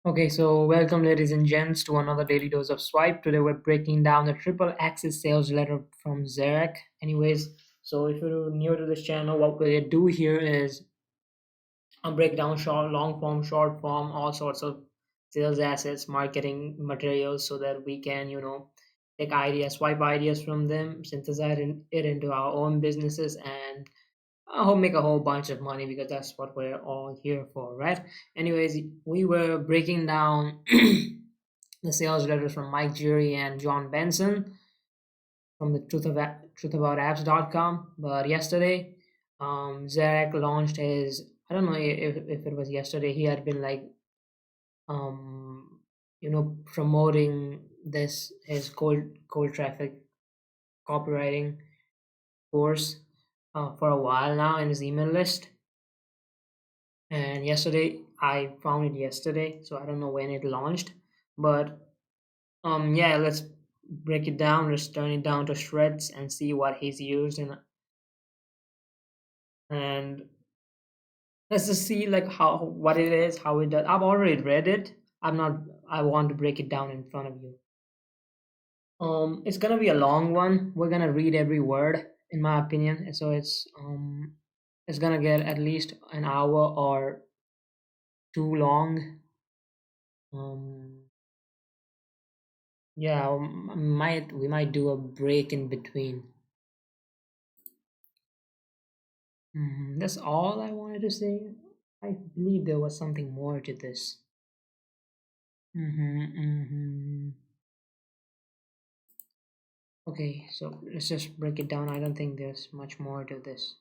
Okay, so welcome, ladies and gents, to another daily dose of swipe. Today we're breaking down the triple access sales letter from Zarak. Anyways, so if you're new to this channel, what we do here is break down short, long form, short form, all sorts of sales assets, marketing materials, so that we can, take ideas, swipe ideas from them, synthesize it into our own businesses, and I hope make a whole bunch of money because that's what we're all here for, right? Anyways, we were breaking down the sales letters from Mike Jury and John Benson from the truthaboutapps.com. But yesterday, Zarak launched his. I don't know if it was yesterday. He had been like, um, promoting this his cold traffic copywriting course for a while now in his email list. And yesterday, I found it yesterday, so I don't know when it launched. But yeah, let's break it down. Let's turn it down to shreds and see what he's used and let's just see like how what it is, how it does. I've already read it. I'm not. I want to break it down in front of you. It's gonna be a long one. We're gonna read every word, in my opinion. So it's gonna get at least an hour or too long. Um, yeah, we might do a break in between. That's all I wanted to say. I believe there was something more to this. Mm-hmm, mm-hmm. Okay, so let's just break it down. I don't think there's much more to this.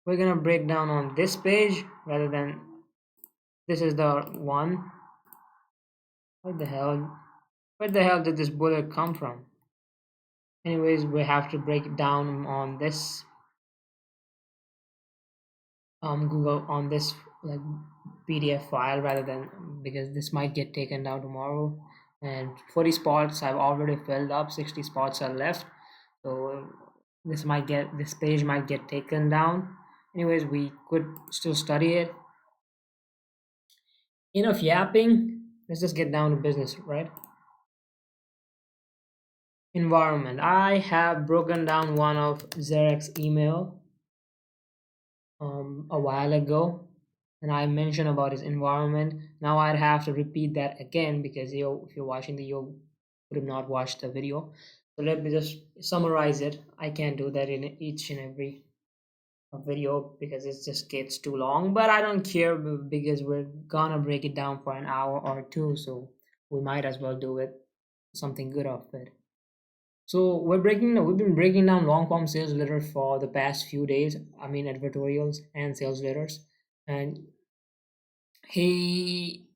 We're gonna break down on this page rather than this is the one. What the hell? Where the hell did this bullet come from? Anyways, we have to break it down on this Google on this like PDF file rather than because this might get taken down tomorrow. And 40 spots I've already filled up, 60 spots are left. So this page might get taken down. Anyways, we could still study it. Enough yapping. Let's just get down to business, right? Environment. I have broken down one of Zarek's email a while ago, and I mentioned about his environment. Now I'd have to repeat that again because if you're watching you would have not watched the video. So let me just summarize it. I can't do that in each and every video because it just gets too long. But I don't care because we're gonna break it down for an hour or two, so we might as well do it something good of it. So we've been breaking down long form sales letters for the past few days. I mean advertorials and sales letters. And he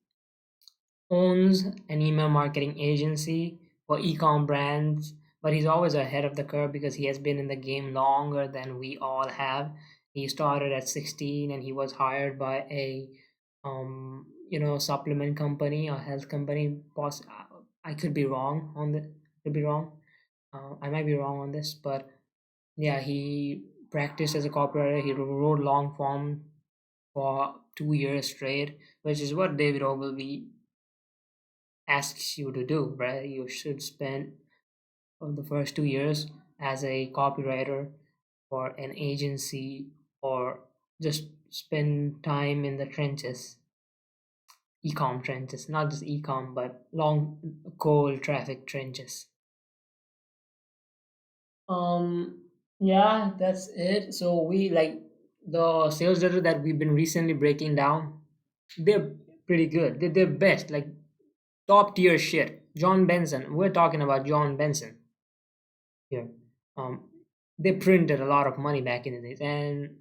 owns an email marketing agency for e-com brands, but he's always ahead of the curve because he has been in the game longer than we all have. He started at 16 and he was hired by a supplement company or health company. I could be wrong on the could be wrong. I might be wrong on this, but yeah, he practiced as a copywriter. He wrote long form for 2 years straight, which is what David Ogilvy asks you to do, right? You should spend the first 2 years as a copywriter for an agency or just spend time in the trenches, e-com trenches, not just e-com, but long cold traffic trenches. Um, yeah, that's it. So we like the sales data that we've been recently breaking down. They're pretty good. They're best, like top tier shit. John Benson. We're talking about John Benson here. Um, they printed a lot of money back in the days, and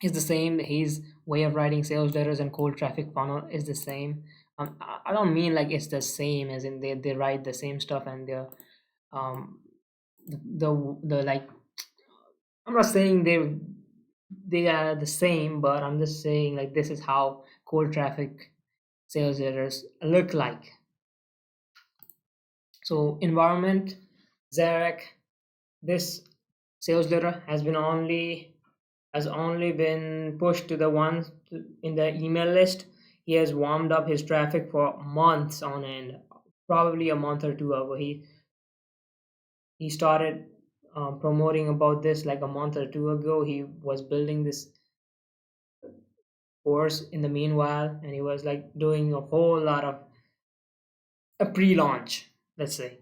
it's the same. His way of writing sales letters and cold traffic funnel is the same. I don't mean like it's the same as in they write the same stuff and um the like I'm not saying they are the same, but I'm just saying like this is how cold traffic sales letters look like. So environment, Zarak, this sales letter has been only has only been pushed to the ones in the email list. He has warmed up his traffic for months on end, probably a month or two ago. He started promoting about this like a month or two ago. He was building this course in the meanwhile, and he was like doing a whole lot of a pre-launch, let's say.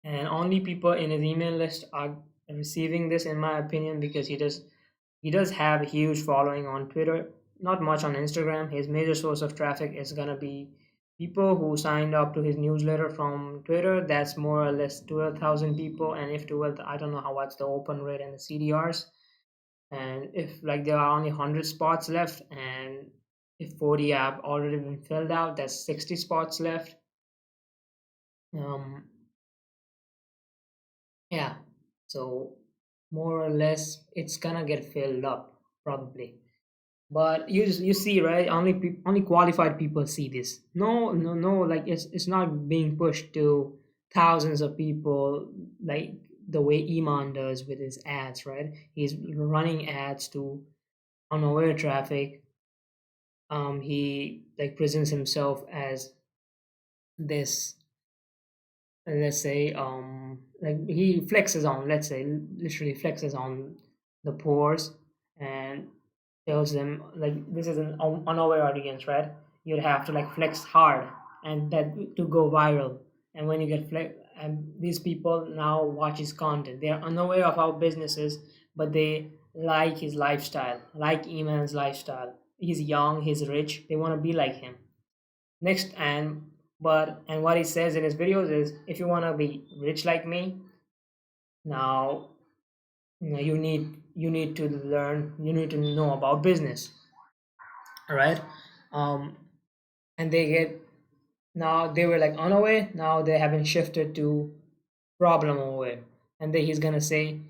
And only people in his email list are receiving this, in my opinion, because he does have a huge following on Twitter, not much on Instagram. His major source of traffic is going to be people who signed up to his newsletter from Twitter. That's more or less 12,000 people. And if 12, I don't know how what's the open rate and the CDRs. And if like there are only 100 spots left, and if 40 have already been filled out, that's 60 spots left. Um, yeah. So more or less, it's gonna get filled up probably. But you see, right? Only qualified people see this. No, like it's not being pushed to thousands of people like the way Iman does with his ads, right? He's running ads to unaware traffic. He like presents himself as this, let's say, like he flexes on, let's say, literally flexes on the poors, and tells them like this is an unaware audience, right? You'd have to like flex hard and that to go viral. And when you get flex, and these people now watch his content, they're unaware of our businesses, but they like his lifestyle, like Iman's lifestyle. He's young, he's rich, they want to be like him. Next, and what he says in his videos is, if you want to be rich like me, now you need to learn, you need to know about business, right? um and they get, now they were like unaware, now they have been shifted to problem aware. And then he's gonna say,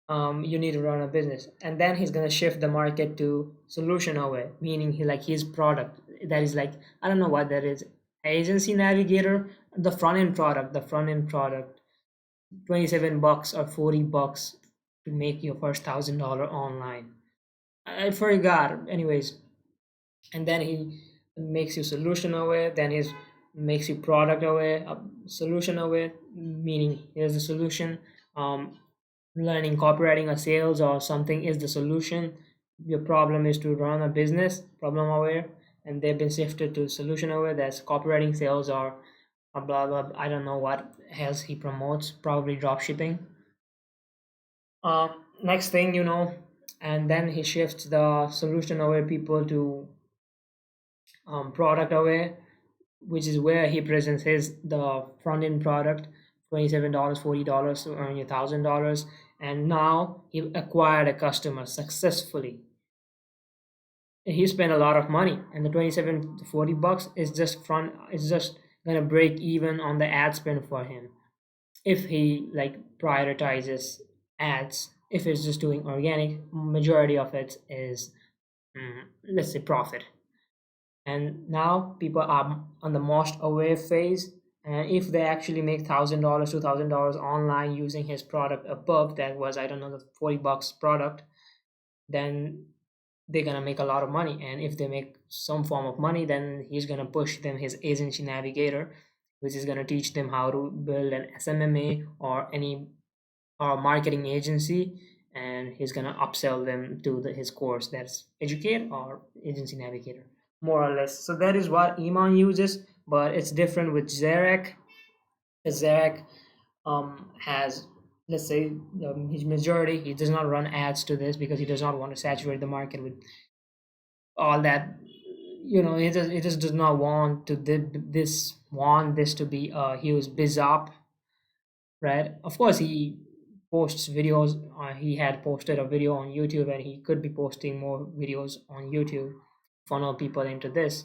you need to run a business, and then he's gonna shift the market to solution aware, meaning he like his product that is like, I don't know what that is, agency navigator, the front end product, $27 or $40 to make your first $1,000 online. I forgot. Anyways, and then he makes you solution aware, then he makes you product aware, solution aware, meaning here's the solution. Learning copywriting or sales or something is the solution. Your problem is to run a business, problem aware. And they've been shifted to solution aware, that's copywriting, sales, or blah blah. I don't know what else he promotes, probably drop shipping. Next thing you know, and then he shifts the solution aware people to product aware, which is where he presents his the front end product, $27, $40 to earn you $1,000. And now he acquired a customer successfully. He spent a lot of money, and the 27 to $40 is just front, is just gonna break even on the ad spend for him if he like prioritizes ads. If it's just doing organic, majority of it is, let's say, profit. And now people are on the most aware phase, and if they actually make $1,000, $2,000 online using his product above that was, I don't know, the $40 product, then they're gonna make a lot of money. And if they make some form of money, then he's gonna push them his agency navigator, which is gonna teach them how to build an SMMA or any or marketing agency. And he's gonna upsell them to his course, that's educate or agency navigator, more or less. So that is what Iman uses, but it's different with Zarak. Zarak has, let's say, his majority, he does not run ads to this because he does not want to saturate the market with all that. He just does not want to this to be a huge biz op, right? Of course, he posts videos. He had posted a video on YouTube, and he could be posting more videos on YouTube, funnel people into this.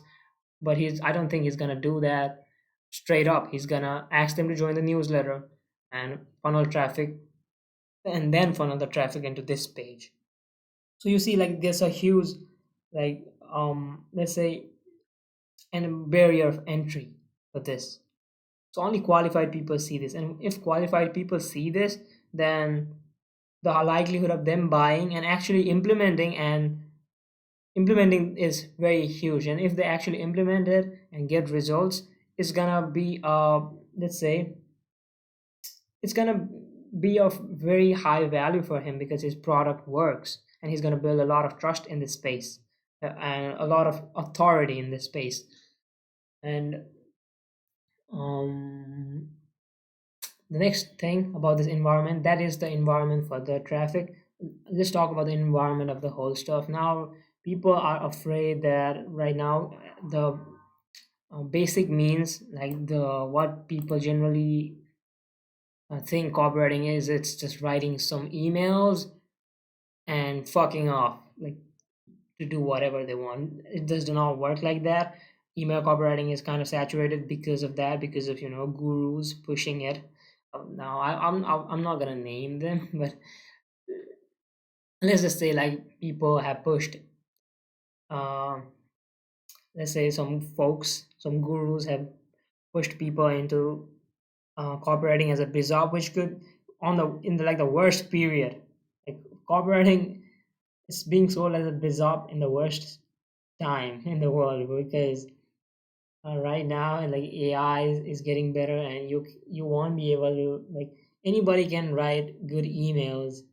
But I don't think he's gonna do that straight up. He's gonna ask them to join the newsletter and funnel traffic, and then funnel the traffic into this page. So you see, like there's a huge, like let's say, and barrier of entry for this. So only qualified people see this, and if qualified people see this, then the likelihood of them buying and actually implementing, and implementing is very huge. And if they actually implement it and get results, it's gonna be let's say it's gonna be of very high value for him because his product works, and he's gonna build a lot of trust in this space, and a lot of authority in this space. And um the next thing about this environment, that is the environment for the traffic. Let's talk about the environment of the whole stuff now. People are afraid that right now the basic means, like the what people generally think copywriting is, it's just writing some emails and fucking off, like to do whatever they want. It does not work like that. Email copywriting is kind of saturated because of that, because of gurus pushing it. Now I'm not gonna name them, but let's just say like people have pushed, um let's say some folks, some gurus have pushed people into copywriting as a bizarre, which could on the in the like the worst period, like copywriting is being sold as a bizarre in the worst time in the world, because right now like AI is getting better, and you won't be able to, like, anybody can write good emails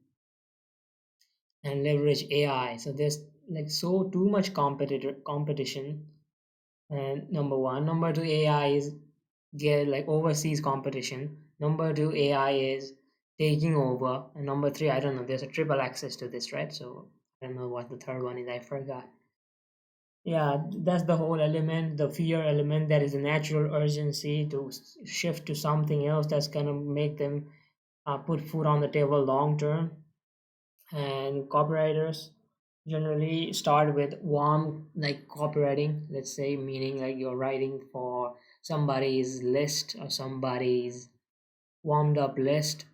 and leverage AI. So there's like so too much competition. And number one, number two, AI is get like overseas competition. Number two, AI is taking over, and number three, I don't know. There's a triple access to this, right? So I don't know what the third one is. I forgot. Yeah, that's the whole element, the fear element. That is a natural urgency to shift to something else that's gonna make them put food on the table long term. And copywriters generally start with warm like copywriting, let's say, meaning like you're writing for somebody's list or somebody's warmed up list.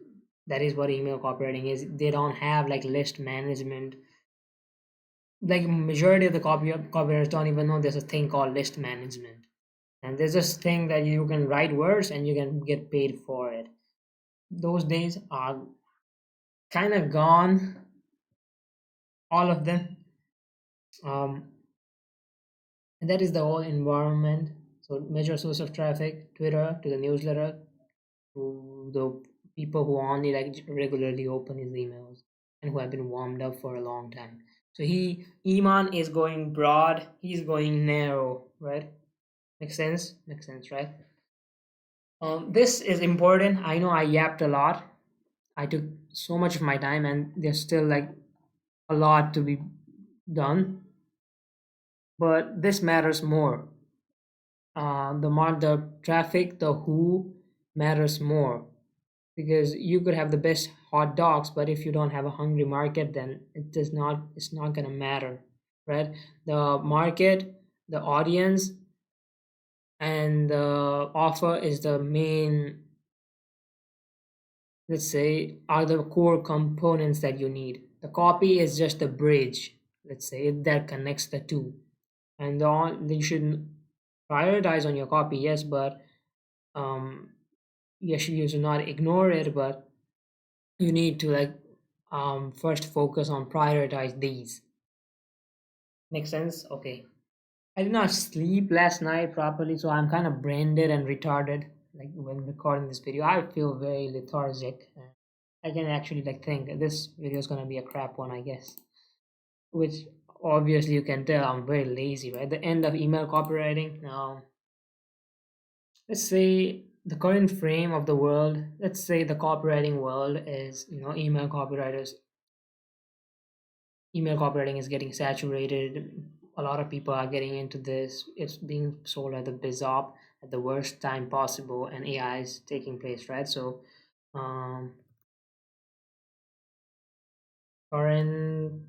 That is what email copywriting is. They don't have like list management. Like majority of the copywriters don't even know there's a thing called list management, and there's this thing that you can write words and you can get paid for it. Those days are kind of gone, all of them. um and that is the whole environment. So major source of traffic, Twitter to the newsletter to the people who only like regularly open his emails and who have been warmed up for a long time. So Iman is going broad, he's going narrow, right? Makes sense, right? This is important. I know I yapped a lot. I took so much of my time, and there's still like a lot to be done, but this matters more. The traffic, the who matters more, because you could have the best hot dogs, but if you don't have a hungry market, then it's not gonna matter, right? The market, the audience, and the offer is the main, let's say, are the core components that you need. The copy is just the bridge, let's say, that connects the two. And you should prioritize on your copy, yes, but um yes, you should not ignore it, but you need to like first focus on prioritize these. Make sense? Okay. I did not sleep last night properly, so I'm kind of brain dead and retarded. Like when recording this video, I feel very lethargic. I can actually like think this video is gonna be a crap one, I guess. Which obviously you can tell I'm very lazy, right? The end of email copywriting. Now, let's say the current frame of the world. Let's say the copywriting world is, email copywriting is getting saturated. A lot of people are getting into this. It's being sold at the bizarre at the worst time possible, and AI is taking place, right? So um current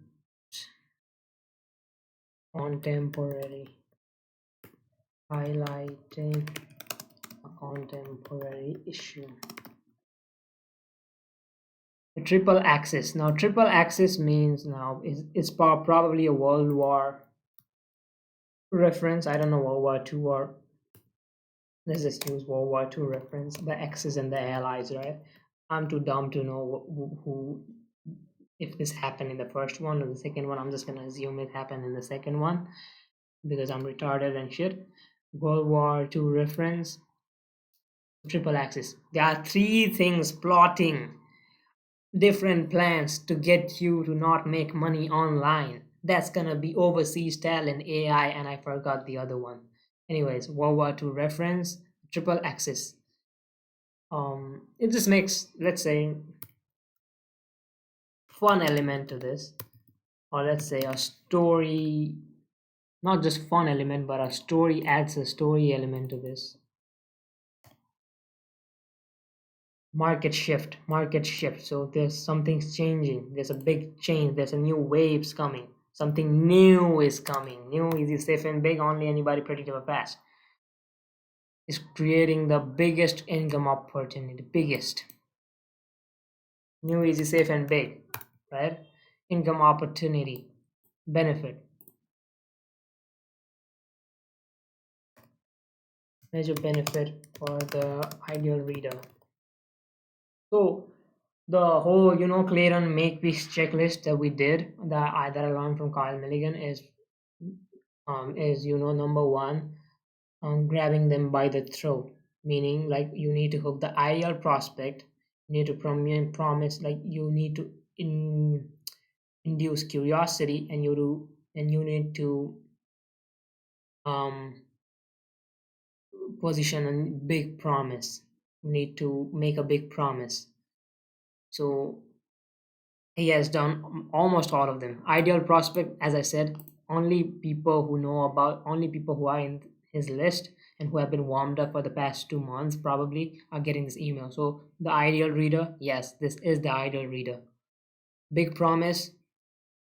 contemporary, highlighting a contemporary issue. The triple axis. Now triple axis means, now it's probably a World War reference. I don't know, World War II, or let's just use World War II reference. The Axis and the Allies, right? I'm too dumb to know who if this happened in the first one or the second one. I'm just gonna assume it happened in the second one because I'm retarded and shit. World War II reference, triple axis. There are three things plotting different plans to get you to not make money online. That's gonna be overseas talent, AI, and I forgot the other one. Anyways, World War II reference, triple axis. It just makes, let's say, fun element to this, or let's say a story, not just fun element, but a story adds a story element to this. Market shift, so there's something's changing, there's a big change, there's a new waves coming, something new is coming, new, easy, safe, and big, only anybody predictable fast, is creating the biggest income opportunity, the biggest, new, easy, safe, and big, right? Income opportunity, benefit, major benefit for the ideal reader. So the whole, Clayton Makepeace checklist that we did, that I learned from Kyle Milligan, is number one, grabbing them by the throat, meaning like you need to hook the ideal prospect, you need to promise, like you need to induce curiosity, and you need to um position a big promise, you need to make a big promise. So he has done almost all of them. Ideal prospect, as I said, only people who are in his list and who have been warmed up for the past 2 months probably are getting this email. So the ideal reader, yes, this is the ideal reader. Big promise,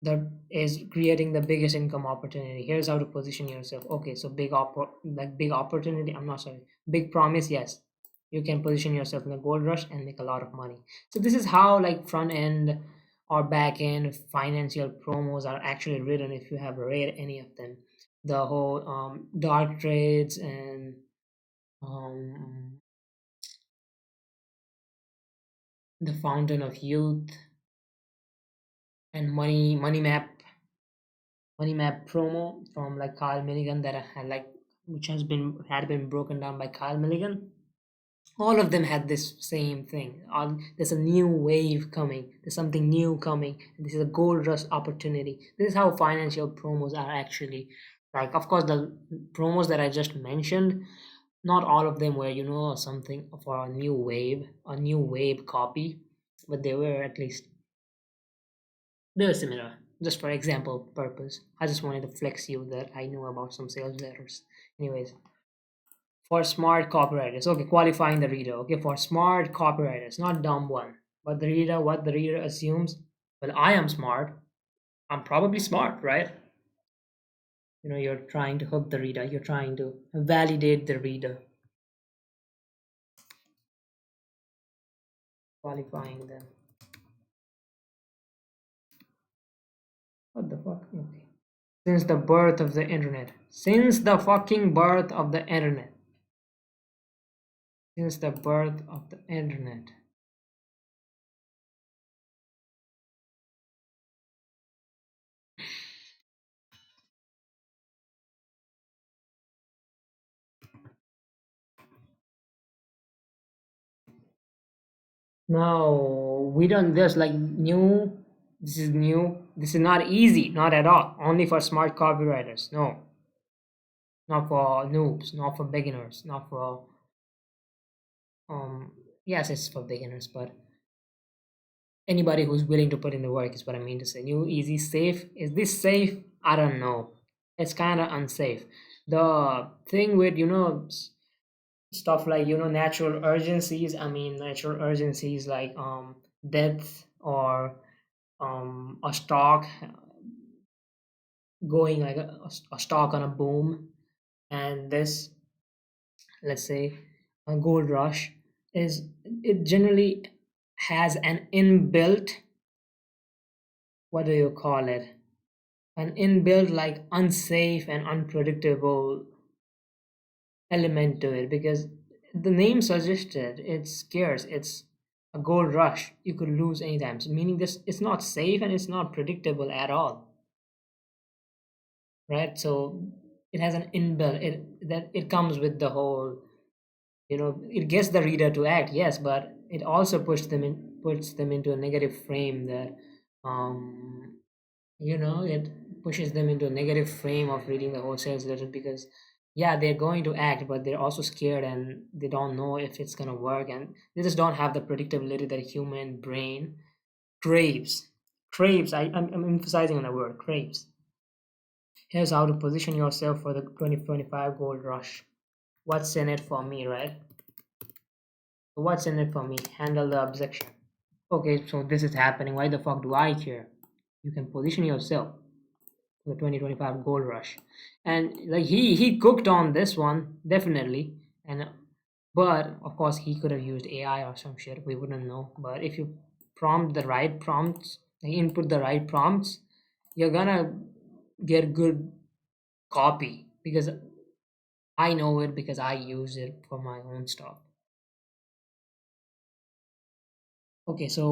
that is creating the biggest income opportunity. Here's how to position yourself. Okay, so big opportunity. I'm not sorry. Big promise, yes. You can position yourself in the gold rush and make a lot of money. So this is how like front end or back end financial promos are actually written if you have read any of them. The whole dark trades and um, the fountain of youth and money map promo from like Kyle Milligan that I had like, which had been broken down by Kyle Milligan. All of them had this same thing. There's a new wave coming. There's something new coming. This is a gold rush opportunity. This is how financial promos are actually like. Of course, the promos that I just mentioned, not all of them were something for a new wave copy, but they were at least they're similar, just for example purpose. I just wanted to flex you that I know about some sales letters. Anyways, for smart copywriters, okay, qualifying the reader. Okay, for smart copywriters, not dumb one, but what the reader assumes. Well, I am smart. I'm probably smart, right? You're trying to hook the reader. You're trying to validate the reader, qualifying them. What the fuck? Okay. Since the birth of the internet. Since the fucking birth of the internet. Since the birth of the internet. No, we don't. There's like new. This is new. This is not easy. Not at all. Only for smart copywriters. No, not for noobs. Not for beginners. Not for um. Yes, it's for beginners, but anybody who's willing to put in the work is what I mean to say. New, easy, safe. Is this safe? I don't know. It's kind of unsafe. The thing with stuff like natural urgencies. I mean natural urgencies like death or a stock going like a stock on a boom, and this, let's say, a gold rush, is it generally has an inbuilt, what do you call it, an inbuilt like unsafe and unpredictable element to it, because the name suggested it's scarce, it's A gold rush, you could lose anytime. So meaning this, it's not safe and it's not predictable at all, right? So it has an inbuilt it comes with the whole, it gets the reader to act, yes, but it also puts them into a negative frame that um it pushes them into a negative frame of reading the whole sales letter, because yeah, they're going to act, but they're also scared and they don't know if it's going to work, and they just don't have the predictability that a human brain craves. I'm emphasizing on the word craves. Here's how to position yourself for the 2025 gold rush. What's in it for me, right? So what's in it for me? Handle the objection. Okay, so this is happening. Why the fuck do I care? You can position yourself for the 2025 gold rush. And like he cooked on this one, definitely. And but of course he could have used AI or some shit. We wouldn't know. But if you prompt the right prompts, like input the right prompts, you're gonna get good copy, because I know it because I use it for my own stuff. Okay, so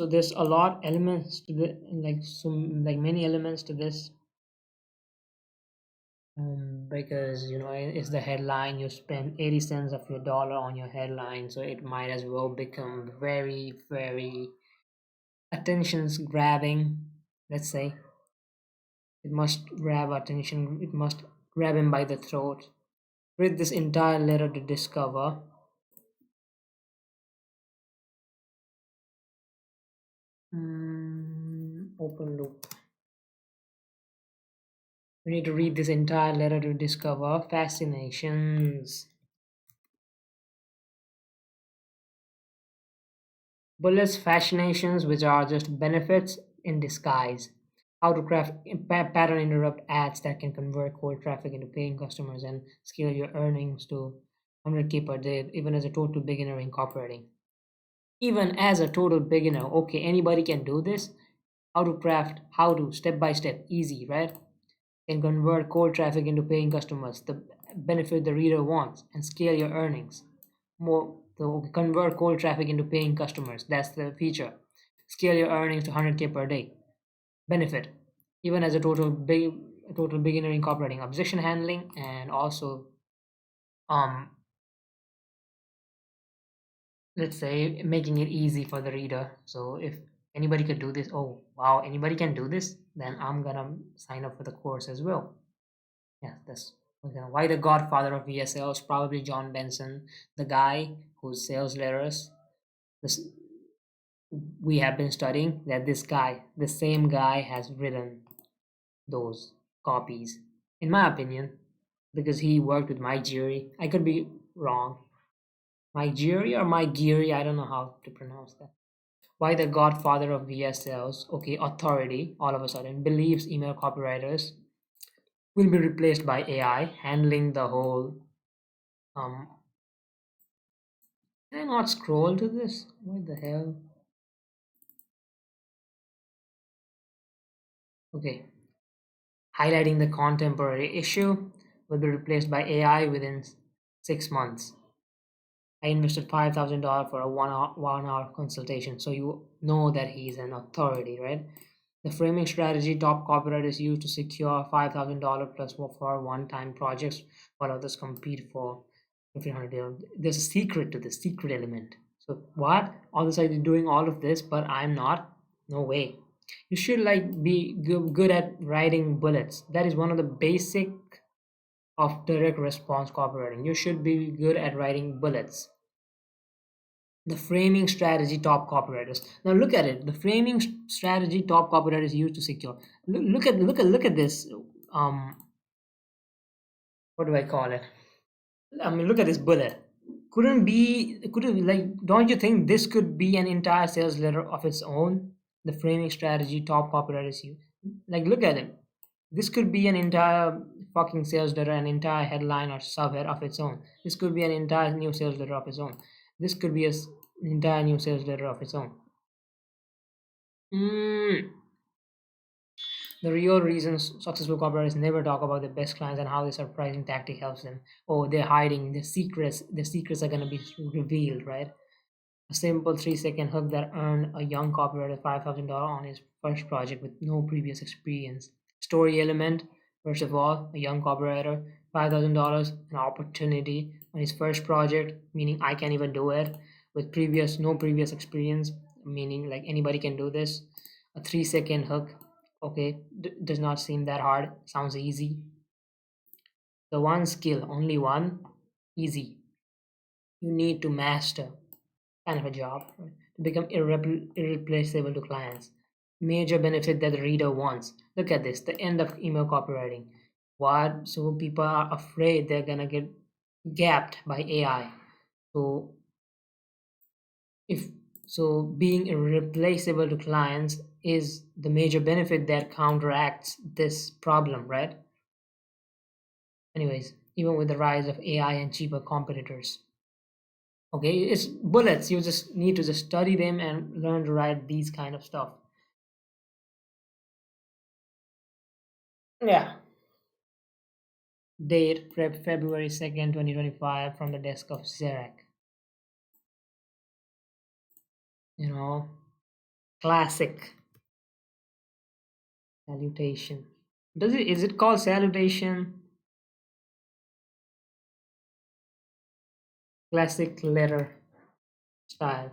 there's a lot elements to the, like many elements to this, because it's the headline. You spend 80 cents of your dollar on your headline, so it might as well become very, very attention's grabbing. Let's say it must grab attention. It must grab him by the throat. Read this entire letter to discover. Open loop. We need to read this entire letter to discover fascinations. Bullets, fascinations, which are just benefits in disguise. How to craft pattern interrupt ads that can convert cold traffic into paying customers and scale your earnings to 100K per day, even as a total beginner incorporating. Even as a total beginner, okay, anybody can do this. How to, step by step, easy, right? Can convert cold traffic into paying customers, the benefit the reader wants, and scale your earnings. More so convert cold traffic into paying customers. That's the feature. Scale your earnings to 100K per day. Benefit, even as a total beginner incorporating objection handling, and also um let's say making it easy for the reader. So if anybody could do this, oh wow, anybody can do this, then I'm gonna sign up for the course as well. Yeah, that's okay. Why the godfather of VSL is probably John Benson, the guy whose sales letters this we have been studying, that this guy, the same guy, has written those copies, in my opinion, because he worked with Mike Geary. I could be wrong. Mike Geary or Mike Geary, I don't know how to pronounce that. Why the godfather of VSLs, okay, authority, all of a sudden, believes email copywriters will be replaced by AI, handling the whole. Um, can I not scroll to this? What the hell? Okay, highlighting the contemporary issue will be replaced by AI within 6 months. I invested $5,000 for a 1 hour consultation, so you know that he's an authority, right? The framing strategy top copywriters use to secure $5,000 plus for one-time projects, while others compete for $1,500. There's a secret to this, secret element. So what? All this I'm doing all of this, but I'm not? No way. You should like be good at writing bullets. That is one of the basic of direct response copywriting. You should be good at writing bullets. The framing strategy top copywriters. Now look at it. The framing strategy top copywriters use to secure. Look at this. Um, what do I call it? I mean, look at this bullet. Couldn't like? Don't you think this could be an entire sales letter of its own? The framing strategy top copywriters use. Like, look at it. This could be an entire fucking sales letter, an entire headline or subhead of its own. This could be an entire new sales letter of its own. This could be an entire new sales letter of its own. Mm. The real reasons successful copywriters never talk about their best clients and how their surprising tactic helps them. Oh, they're hiding the secrets. The secrets are gonna be revealed, right? A simple 3-second hook that earned a young copywriter $5,000 on his first project with no previous experience. Story element, first of all, a young copywriter, $5,000, an opportunity on his first project, meaning I can even do it with no previous experience, meaning like anybody can do this. A 3-second hook, okay, does not seem that hard, sounds easy. The one skill, only one, easy. You need to master kind of a job, right? To become irreplaceable to clients. Major benefit that the reader wants. Look at this, the end of email copywriting. What? So people are afraid they're gonna get gapped by AI. So if so, being irreplaceable to clients is the major benefit that counteracts this problem, right? Anyways, even with the rise of AI and cheaper competitors. Okay, it's bullets. You just need to just study them and learn to write these kind of stuff. Yeah. Date February 2nd, 2025 from the desk of Zarak. You know, classic salutation. Is it called salutation? Classic letter style.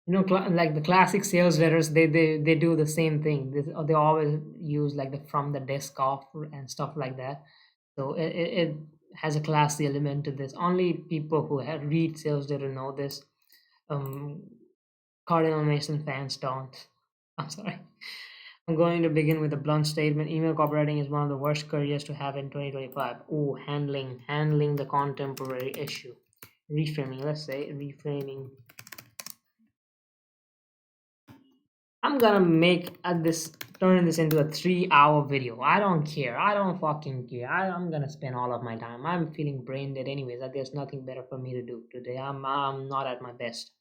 Like the classic sales letters, they do the same thing. They always use like the from the desk off and stuff like that. So it has a classy element to this. Only people who have read sales letter know this. Um, Cardinal Mason fans don't. I'm sorry. I'm going to begin with a blunt statement. Email copywriting is one of the worst careers to have in 2025. Oh, handling the contemporary issue. Reframing, let's say reframing. I'm gonna make this turn this into a 3-hour video. I don't care. I don't fucking care. I'm gonna spend all of my time. I'm feeling brain dead anyways. There's nothing better for me to do today. I'm not at my best.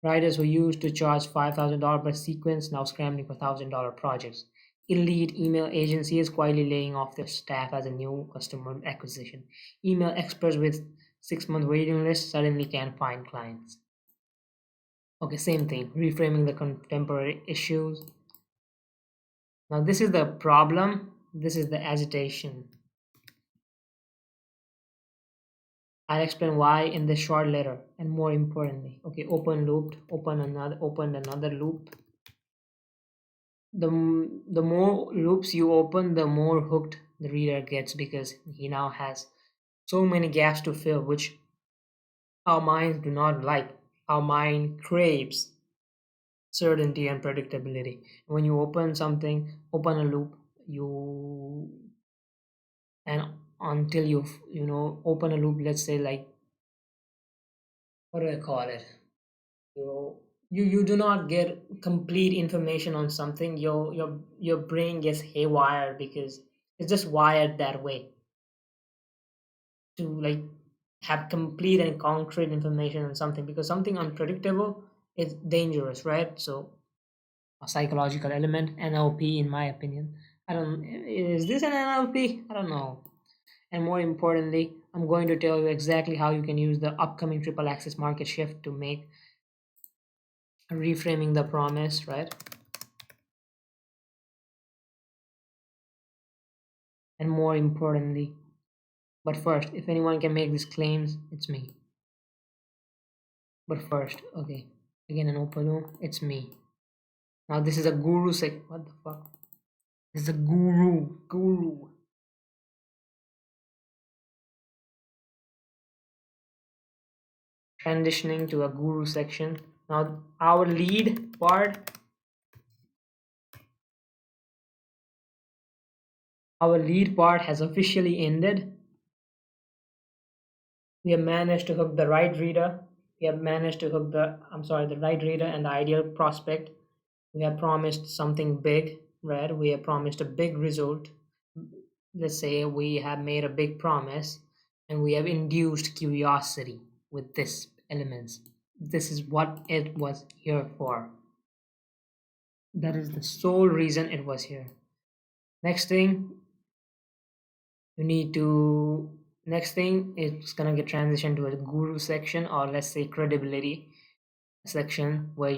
Writers who used to charge $5,000 per sequence now scrambling for $1,000 projects. Elite email agencies quietly laying off their staff as a new customer acquisition. Email experts with 6-month waiting lists suddenly can't find clients. Okay, same thing. Reframing the contemporary issues. Now, this is the problem. This is the agitation. I'll explain why in this short letter, and more importantly. Okay, opened another loop. The more loops you open, the more hooked the reader gets because he now has so many gaps to fill, which our minds do not like. Our mind craves certainty and predictability. When you open a loop, you and until open a loop, let's say like what do I call it? You do not get complete information on something. Your brain gets haywire because it's just wired that way to like have complete and concrete information on something because something unpredictable is dangerous, right? So a psychological element, NLP, in my opinion. I don't. Is this an NLP? I don't know. And more importantly, I'm going to tell you exactly how you can use the upcoming triple axis market shift to make reframing the promise, right? And more importantly, but first, if anyone can make these claims, it's me. But first, okay, again an open loop, it's me. Now this is a guru what the fuck? This is a guru. Transitioning to a guru section. Now our lead part has officially ended. We have managed to hook the right reader. We have managed to hook the right reader and the ideal prospect. We have promised something big, right? We have promised a big result. Let's say we have made a big promise and we have induced curiosity with this elements. This is what it was here for. That is the sole reason it was here. Next thing, you need to Next thing, it's gonna get transitioned to a guru section, or let's say credibility section, where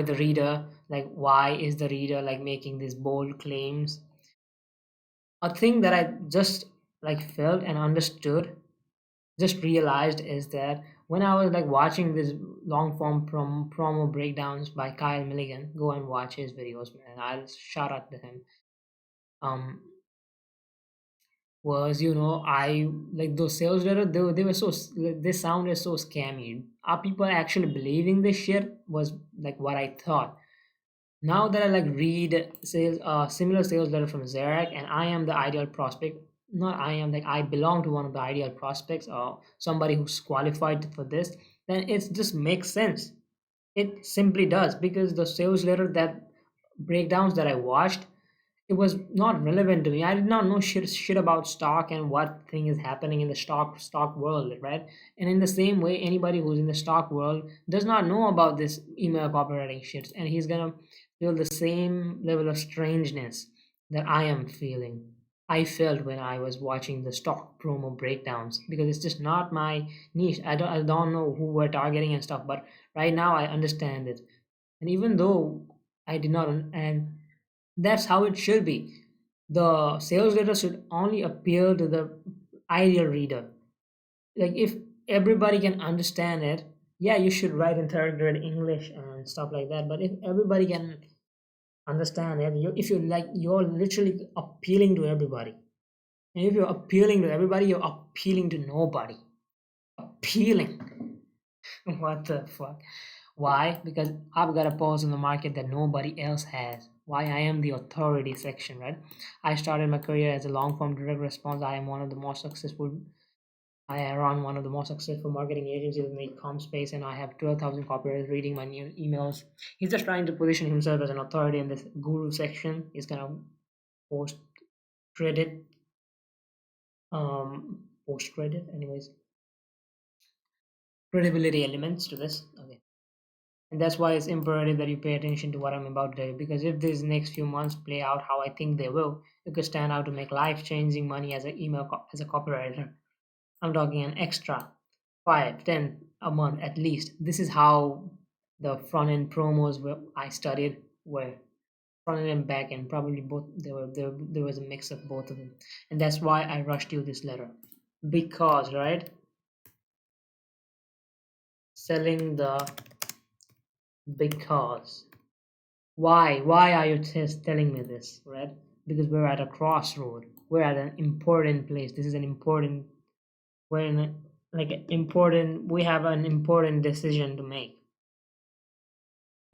the reader, like, why is the reader like making these bold claims. A thing that I just like felt and understood, just realized, is that when I was like watching this long form promo breakdowns by Kyle Milligan, go and watch his videos, man. I'll shout out to him. Um, was, I like those sales letter. They were they sounded so scammy. Are people actually believing this shit? Was like what I thought. Now that I like read sales similar sales letter from Zarak, and I am the ideal prospect. Not I am, like, I belong to one of the ideal prospects, or somebody who's qualified for this. Then it just makes sense. It simply does, because the sales letter that breakdowns that I watched, it was not relevant to me. I did not know shit about stock and what thing is happening in the stock world, right? And in the same way, anybody who's in the stock world does not know about this email copywriting shit, and he's gonna feel the same level of strangeness that I am feeling. I felt when I was watching the stock promo breakdowns, because it's just not my niche. I don't know who we're targeting and stuff, but right now I understand it. And even though I did not, and that's how it should be. The sales letter should only appeal to the ideal reader. Like, if everybody can understand it, yeah, you should write in third grade English and stuff like that. But if everybody can understand it, if you like, you're literally appealing to everybody. And if you're appealing to everybody, you're appealing to nobody. Appealing. What the fuck? Why? Because I've got a pulse in the market that nobody else has. Why? I am the authority section, right? I started my career as a long form direct response. I am one of the most successful. I run one of the most successful marketing agencies in the e-com space, and I have 12,000 copywriters reading my new emails. He's just trying to position himself as an authority in this guru section. He's gonna post credit, post credit, anyways, credibility elements to this. Okay. And that's why it's imperative that you pay attention to what I'm about to tell you. Because if these next few months play out how I think they will, you could stand out to make life-changing money as as a copywriter. I'm talking an extra 5, 10 a month at least. This is how the front end promos where I studied were, front end and back end. Probably both. There was a mix of both of them, and that's why I rushed you this letter. Because, right, selling the, because. Why are you telling me this, right? Because we're at a crossroad. We're at an important place. This is an important, we're in a, like important, we have an important decision to make.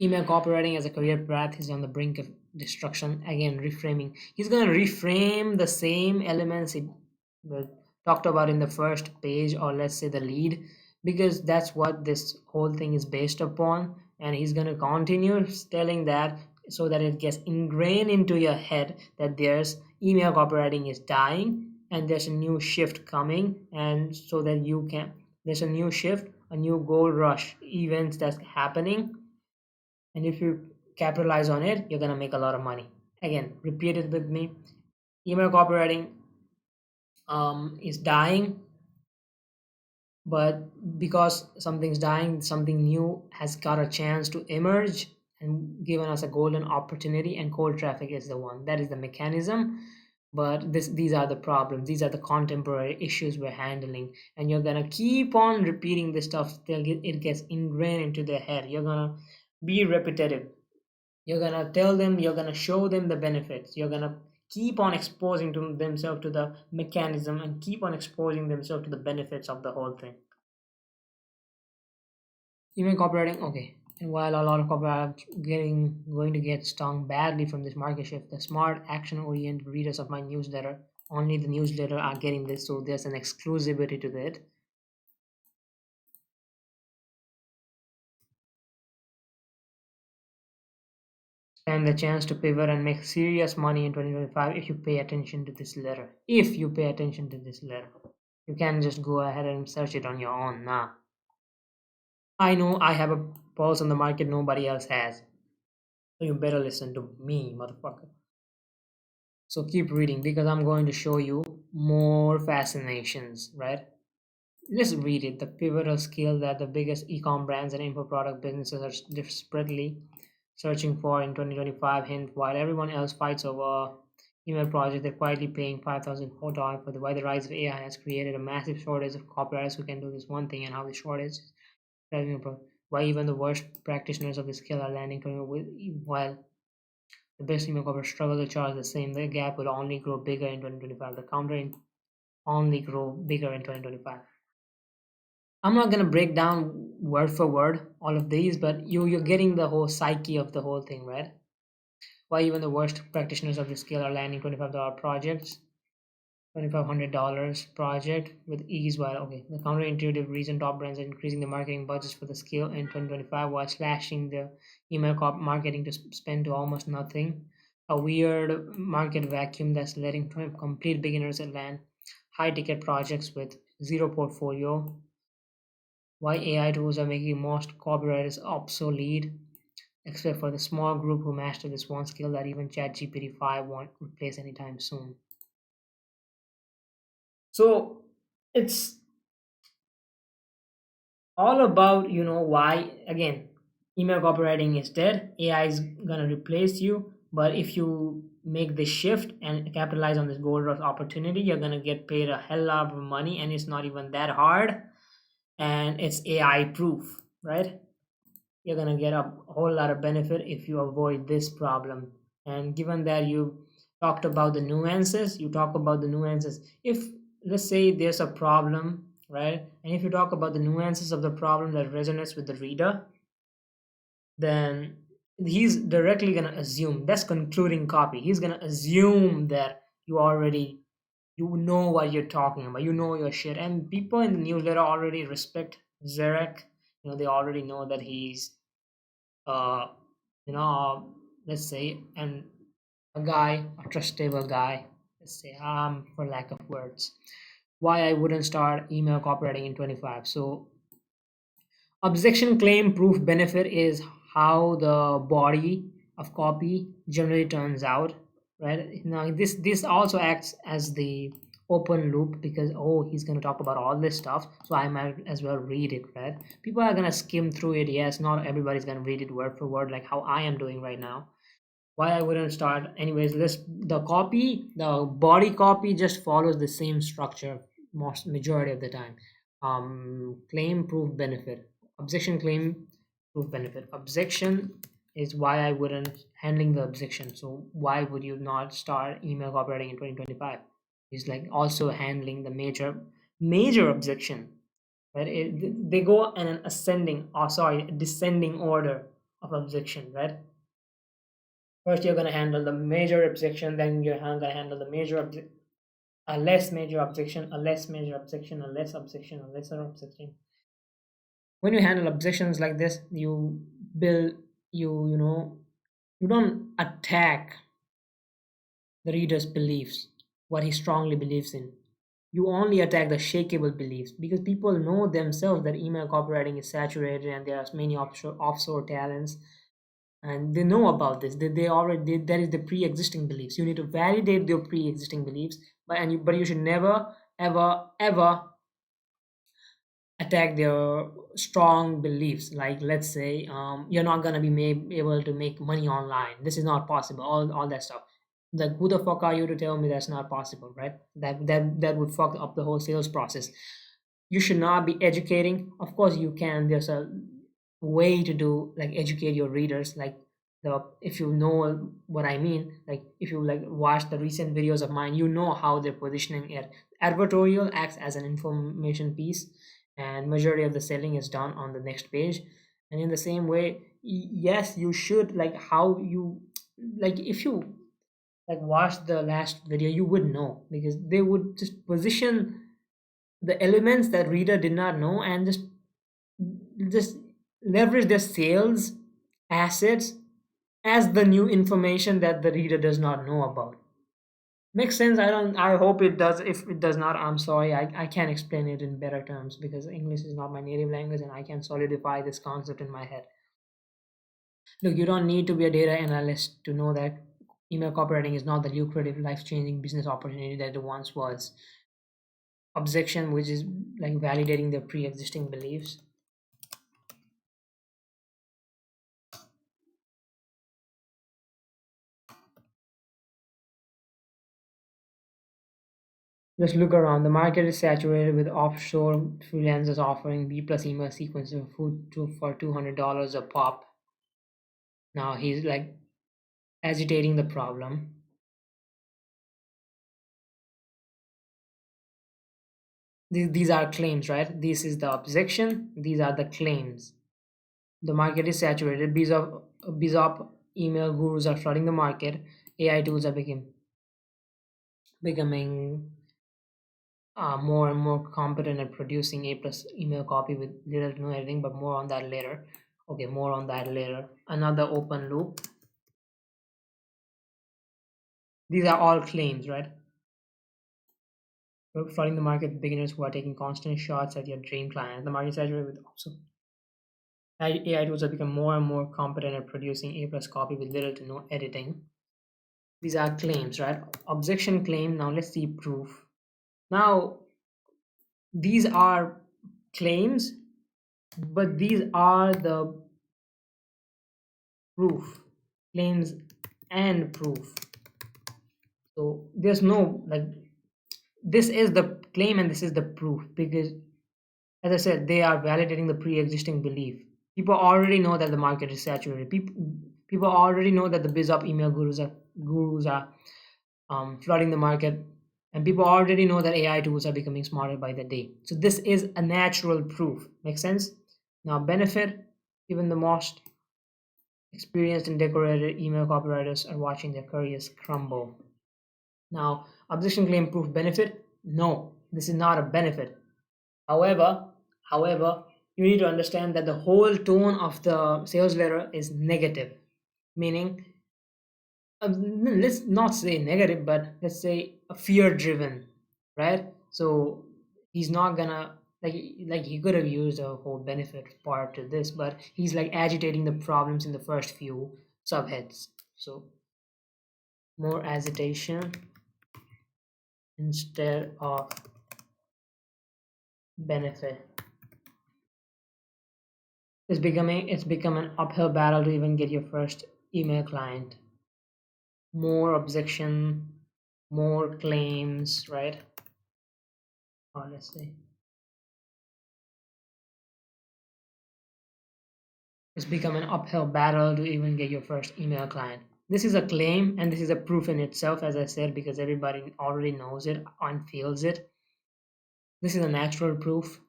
Email copywriting as a career path is on the brink of destruction. Again, reframing. He's going to reframe the same elements he talked about in the first page, or let's say the lead, because that's what this whole thing is based upon. And he's going to continue telling that, so that it gets ingrained into your head that there's email copywriting is dying and there's a new shift coming, and so that you can, there's a new shift, a new gold rush events that's happening, and if you capitalize on it, you're gonna make a lot of money. Again, repeat it with me. Email copywriting is dying, but because something's dying, something new has got a chance to emerge and given us a golden opportunity, and cold traffic is the one. That is the mechanism. But these are the problems, these are the contemporary issues we're handling, and you're gonna keep on repeating this stuff till it gets ingrained into their head. You're gonna be repetitive. You're gonna tell them, you're gonna show them the benefits. You're gonna keep on exposing to themselves to the mechanism, and keep on exposing themselves to the benefits of the whole thing. Even copywriting, okay. And while a lot of copywriters going to get stung badly from this market shift, the smart, action-oriented readers of my newsletter, only the newsletter are getting this, so there's an exclusivity to it. Stand the chance to pivot and make serious money in 2025 if you pay attention to this letter. If you pay attention to this letter. You can just go ahead and search it on your own. Nah. I know I have a pulse on the market nobody else has. So you better listen to me, motherfucker. So keep reading because I'm going to show you more fascinations, right? Let's read it. The pivotal skill that the biggest e-com brands and info product businesses are desperately searching for in 2025. Hint, while everyone else fights over email projects, they're quietly paying $5,000 for the why the rise of AI has created a massive shortage of copywriters who can do this one thing, and how the shortage is driving up. Why even the worst practitioners of the skill are landing with, while the best email copywriters struggle to charge the same. The gap will only grow bigger in 2025. The counter in only grow bigger in 2025. I'm not gonna break down word for word all of these, but you're getting the whole psyche of the whole thing, right? Why even the worst practitioners of the skill are landing $25 projects, $2,500 project with ease. While okay, the counterintuitive reason top brands are increasing the marketing budgets for the skill in 2025 while slashing the email marketing to spend to almost nothing. A weird market vacuum that's letting complete beginners land high ticket projects with zero portfolio. Why AI tools are making most copywriters obsolete, except for the small group who master this one skill that even ChatGPT 5 won't replace anytime soon. So it's all about, why, again, email copywriting is dead. AI is going to replace you. But if you make the shift and capitalize on this gold rush opportunity, you're going to get paid a hell lot of money, and it's not even that hard. And it's AI proof, right? You're going to get a whole lot of benefit if you avoid this problem. And given that you talked about the nuances, if let's say there's a problem, right, and if you talk about the nuances of the problem that resonates with the reader, then he's directly going to assume that's concluding copy. He's going to assume that you know what you're talking about, you know your shit. And people in the newsletter already respect Zarak. They already know that he's uh, you know, let's say, and a guy, a trustable guy, let's say, for lack of words, why I wouldn't start email copywriting in 25. So, objection claim proof benefit is how the body of copy generally turns out, right? Now, this also acts as the open loop because he's going to talk about all this stuff, so I might as well read it, right? People are going to skim through it. Yes, not everybody's going to read it word for word like how I am doing right now. Why I wouldn't start? Anyways, the body copy just follows the same structure most majority of the time. Claim proof benefit, objection claim proof benefit. Objection is why I wouldn't handling the objection. So why would you not start email copywriting in 2025? Is like also handling the major objection, right? They go in an ascending, or sorry, descending order of objection, right? First, you're going to handle the major objection, then you're going to handle the a less major objection, a less major objection, a less objection, a lesser objection. When you handle objections like this, you build, you don't attack the reader's beliefs, what he strongly believes in. You only attack the shakable beliefs because people know themselves that email copywriting is saturated and there are many offshore talents, and they know about this. They already that is the pre-existing beliefs. You need to validate your pre-existing beliefs, but you should never ever attack their strong beliefs. Like, let's say, you're not gonna be able to make money online. This is not possible. All that stuff. Like, who the fuck are you to tell me that's not possible, right? That would fuck up the whole sales process. You should not be educating. Of course you can. There's a way to do, like, educate your readers, like, the if you know what I mean, like, if you like watch the recent videos of mine, you know how they're positioning it. Advertorial acts as an information piece, and majority of the selling is done on the next page. And in the same way, yes, you should, like, how you, like, if you like watch the last video, you would know, because they would just position the elements that reader did not know, and just leverage their sales assets as the new information that the reader does not know about. Makes sense? I hope it does. If it does not, I'm sorry. I can't explain it in better terms because English is not my native language and I can solidify this concept in my head. Look, you don't need to be a data analyst to know that Email copywriting is not the lucrative, life-changing business opportunity that it once was. Objection, which is like validating their pre-existing beliefs. Just look around. The market is saturated with offshore freelancers offering B plus email sequences for $200 a pop. Now he's like agitating the problem. These are claims, right? This is the objection. These are the claims. The market is saturated. Bizop email gurus are flooding the market. AI tools are becoming more and more competent at producing A plus email copy with little to no editing, but more on that later. Okay, more on that later. Another open loop. These are all claims, right? We're flooding the market with beginners who are taking constant shots at your dream client. The market is saturated with also AI tools have become more and more competent at producing A plus copy with little to no editing. These are claims, right? Objection claim. Now let's see proof. Now these are claims, but these are the proof. Claims and proof. So there's no like this is the claim and this is the proof because as I said, they are validating the pre-existing belief. People already know that the market is saturated. People already know that the BizUp email gurus are flooding the market, and people already know that AI tools are becoming smarter by the day. So this is a natural proof. Make sense? Now benefit, even the most experienced and decorated email copywriters are watching their careers crumble. Now, objection claim proof benefit? No, this is not a benefit. However, however, you need to understand that the whole tone of the sales letter is negative, meaning let's not say negative, but let's say a fear driven, right? So he's not gonna like he could have used a whole benefit part to this, but he's like agitating the problems in the first few subheads. So more agitation instead of benefit. It's become an uphill battle to even get your first email client. More objection, more claims, right? Honestly, it's become an uphill battle to even get your first email client. This is a claim and this is a proof in itself, as I said, because everybody already knows it and feels it. This is a natural proof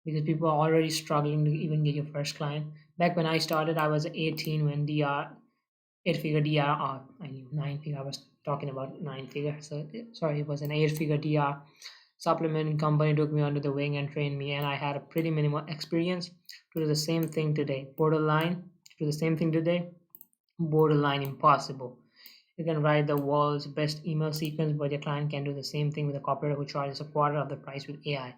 because people are already struggling to even get your first client. Back when I started, I was 18 when DR, eight figure DR, I knew nine figure, I was talking about nine figure. So, sorry, it was an eight figure DR supplement company took me under the wing and trained me, and I had a pretty minimal experience to do the same thing today. Borderline, to do the same thing today, borderline impossible. You can write the world's best email sequence, but your client can do the same thing with a copywriter who charges a quarter of the price with AI.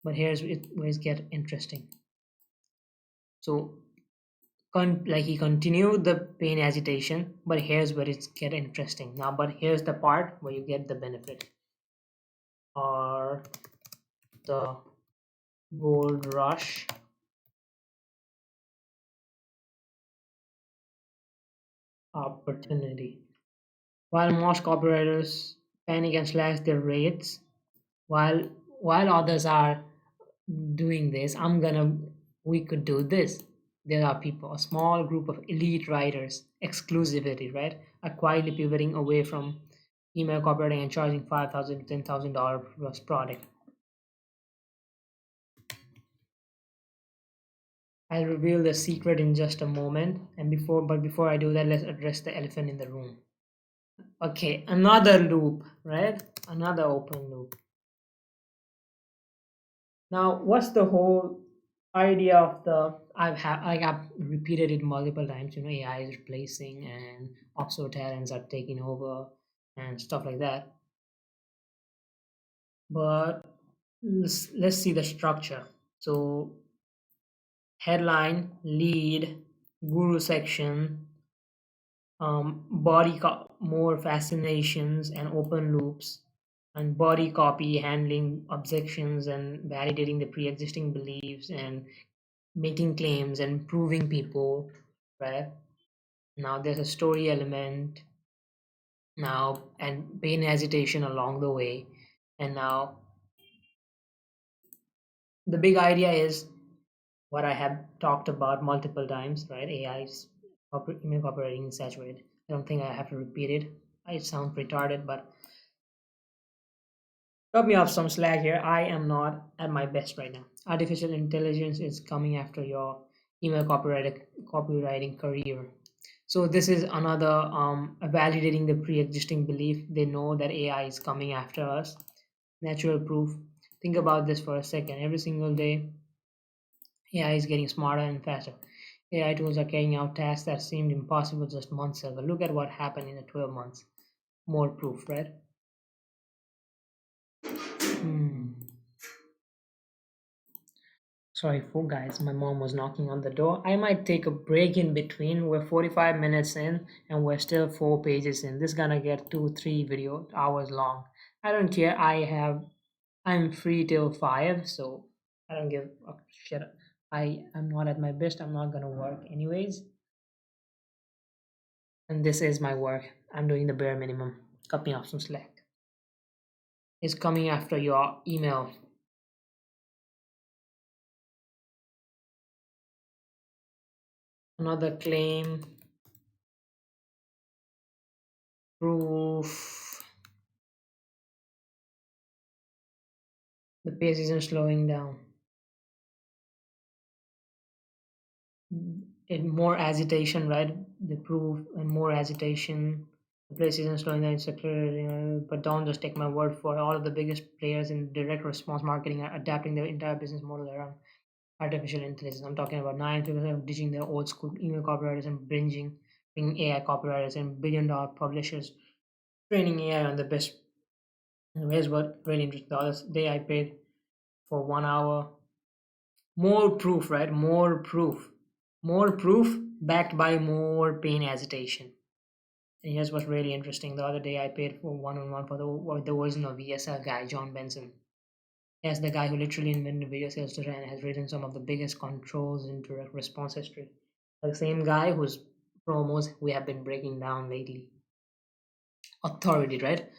But here's where it gets interesting. So, like he continued the pain agitation, but here's where it gets interesting. Now, but here's the part where you get the benefit or the gold rush opportunity. While most copywriters panic and slash their rates, while while others are doing this, we could do this. There are people, a small group of elite writers, exclusivity, right? Are quietly pivoting away from email copywriting and charging $5,000 to $10,000 plus product. I'll reveal the secret in just a moment, and before I do that, let's address the elephant in the room. Okay, another loop, right? Another open loop. Now, what's the whole idea of the I've repeated it multiple times, AI is replacing and Oxotarians are taking over and stuff like that. But let's see the structure. So headline, lead, guru section, more fascinations and open loops, and body copy handling objections and validating the pre-existing beliefs and making claims and proving people, right? Now there's a story element now and pain hesitation along the way, and now the big idea is what I have talked about multiple times, right? AI's email operating is saturated. I don't think I have to repeat it. I sound retarded, but cut me off some slack here. I am not at my best right now. Artificial intelligence is coming after your email copywriting career. So this is another validating the pre-existing belief. They know that AI is coming after us. Natural proof. Think about this for a second. Every single day, AI is getting smarter and faster. AI tools are carrying out tasks that seemed impossible just months ago. Look at what happened in the 12 months. More proof, right? Hmm. Sorry for guys, my mom was knocking on the door. I might take a break in between. We're 45 minutes in and we're still 4 pages in. This gonna get 2, 3 video hours long. I don't care. I'm free till 5, so I don't give a shit. I am not at my best. I'm not gonna work anyways. And this is my work. I'm doing the bare minimum. Cut me off some slack. It's coming after your email. Another claim, proof. The pace isn't slowing down. It more agitation, right? The proof and more agitation. The place isn't slowing down. It's a clear, but don't just take my word for it. All of the biggest players in direct response marketing are adapting their entire business model around artificial intelligence. I'm talking about 9 people of ditching their old school email copywriters and bringing AI copywriters and billion-dollar publishers, training AI on the best. And here's what really interesting. The other day I paid for 1 hour. More proof, right? More proof backed by more pain agitation. And here's what's really interesting. The other day I paid for one-on-one for the version of VSL guy, John Benson. Yes, the guy who literally invented video sales data and has written some of the biggest controls in direct response history. The same guy whose promos we have been breaking down lately. Authority, right?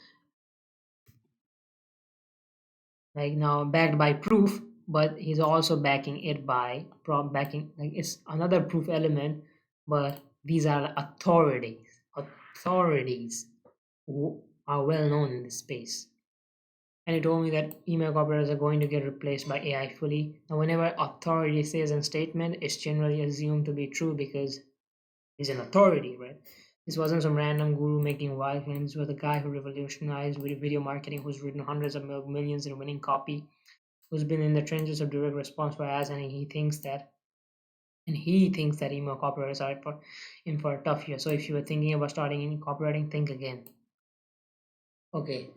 Like now backed by proof, but he's also backing it by backing, like it's another proof element, but these are authorities who are well known in this space. And he told me that email copywriters are going to get replaced by AI fully. Now whenever authority says a statement, it's generally assumed to be true because he's an authority, right? This wasn't some random guru making wild claims. This was a guy who revolutionized video marketing, who's written hundreds of millions in winning copy, who's been in the trenches of direct response for ads, and he thinks that email copywriters are in for a tough year. So if you were thinking about starting in copywriting, think again. Okay,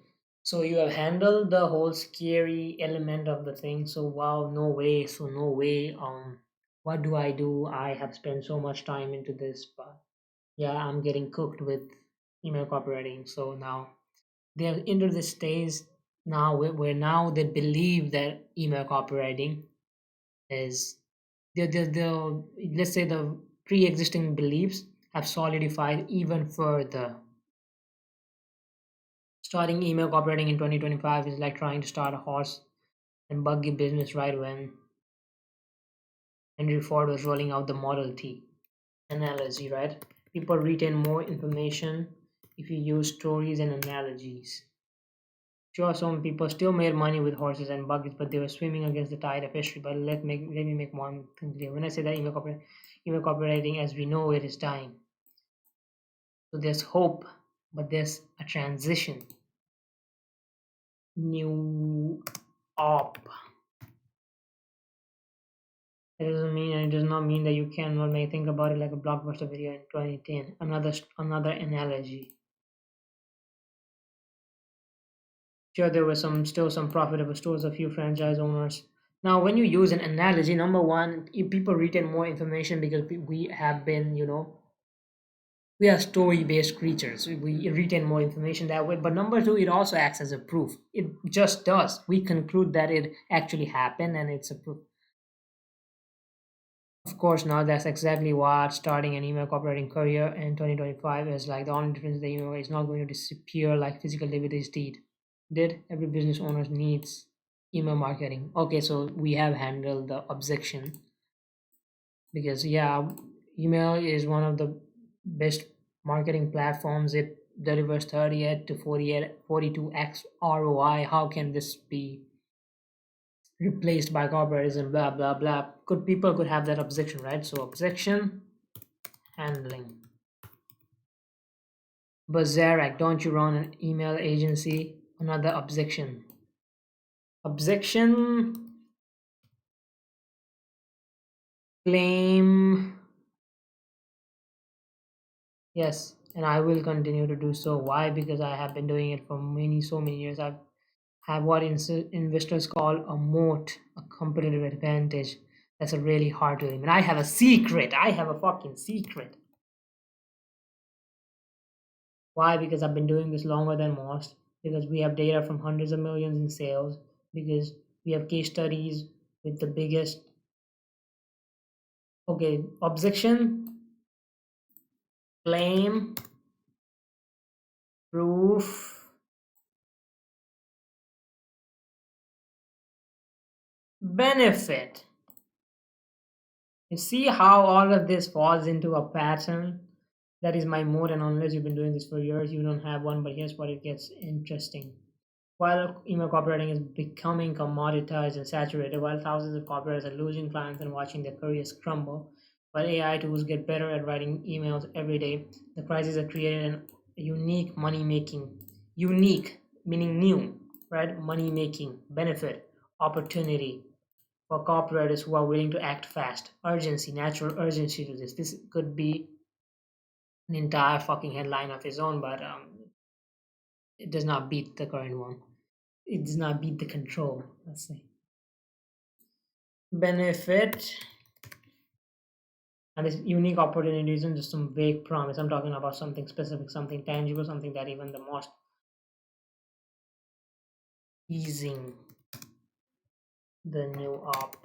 so you have handled the whole scary element of the thing. So wow, no way. So no way. What do I do? I have spent so much time into this, but yeah, I'm getting cooked with email copywriting. So now they're into this stage now where now they believe that email copywriting is the let's say the pre-existing beliefs have solidified even further. Starting email copywriting in 2025 is like trying to start a horse and buggy business right when Henry Ford was rolling out the Model T. Analogy, right? People retain more information if you use stories and analogies. Sure, some people still made money with horses and buggies, but they were swimming against the tide of history. But let me make one thing clear. When I say that email copywriting as we know it is dying. So there's hope, but there's a transition. New op. It does not mean that you cannot make think about it like a blockbuster video in 2010. Another analogy. Sure, there were still some profitable stores, a few franchise owners. Now, when you use an analogy, number one, if people retain more information because we We are story-based creatures. We retain more information that way. But number two, it also acts as a proof. It just does. We conclude that it actually happened, and it's a proof. Of course, now that's exactly what starting an email copywriting career in 2025 is like. The only difference is the email is not going to disappear like physical DVDs did. Every business owner needs email marketing. Okay, so we have handled the objection because yeah, email is one of the best marketing platforms. It delivers 38 to 42x ROI. How can this be replaced by corporatism? Blah blah blah. Could people could have that objection, right? So objection handling. But Zarak, don't you run an email agency? Another objection. Objection claim. Yes, and I will continue to do so. Why? Because I have been doing it for so many years. I have what investors call a moat, a competitive advantage. That's a really hard to eliminate. I have a secret. I have a fucking secret. Why? Because I've been doing this longer than most. Because we have data from hundreds of millions in sales. Because we have case studies with the biggest. Okay, objection, claim, proof, benefit. You see how all of this falls into a pattern? That is my mode, and unless you've been doing this for years, you don't have one. But here's what it gets interesting. While email copywriting is becoming commoditized and saturated, while thousands of copywriters are losing clients and watching their careers crumble, while AI tools get better at writing emails every day, the crisis has created a unique money making, unique meaning new, right? Money making benefit, opportunity for copywriters who are willing to act fast. Urgency, natural urgency to this. This could be an entire fucking headline of its own, but it does not beat the current one. It does not beat the control, let's say. Benefit and this unique opportunity isn't just some vague promise. I'm talking about something specific, something tangible, something that even the most easing the new op.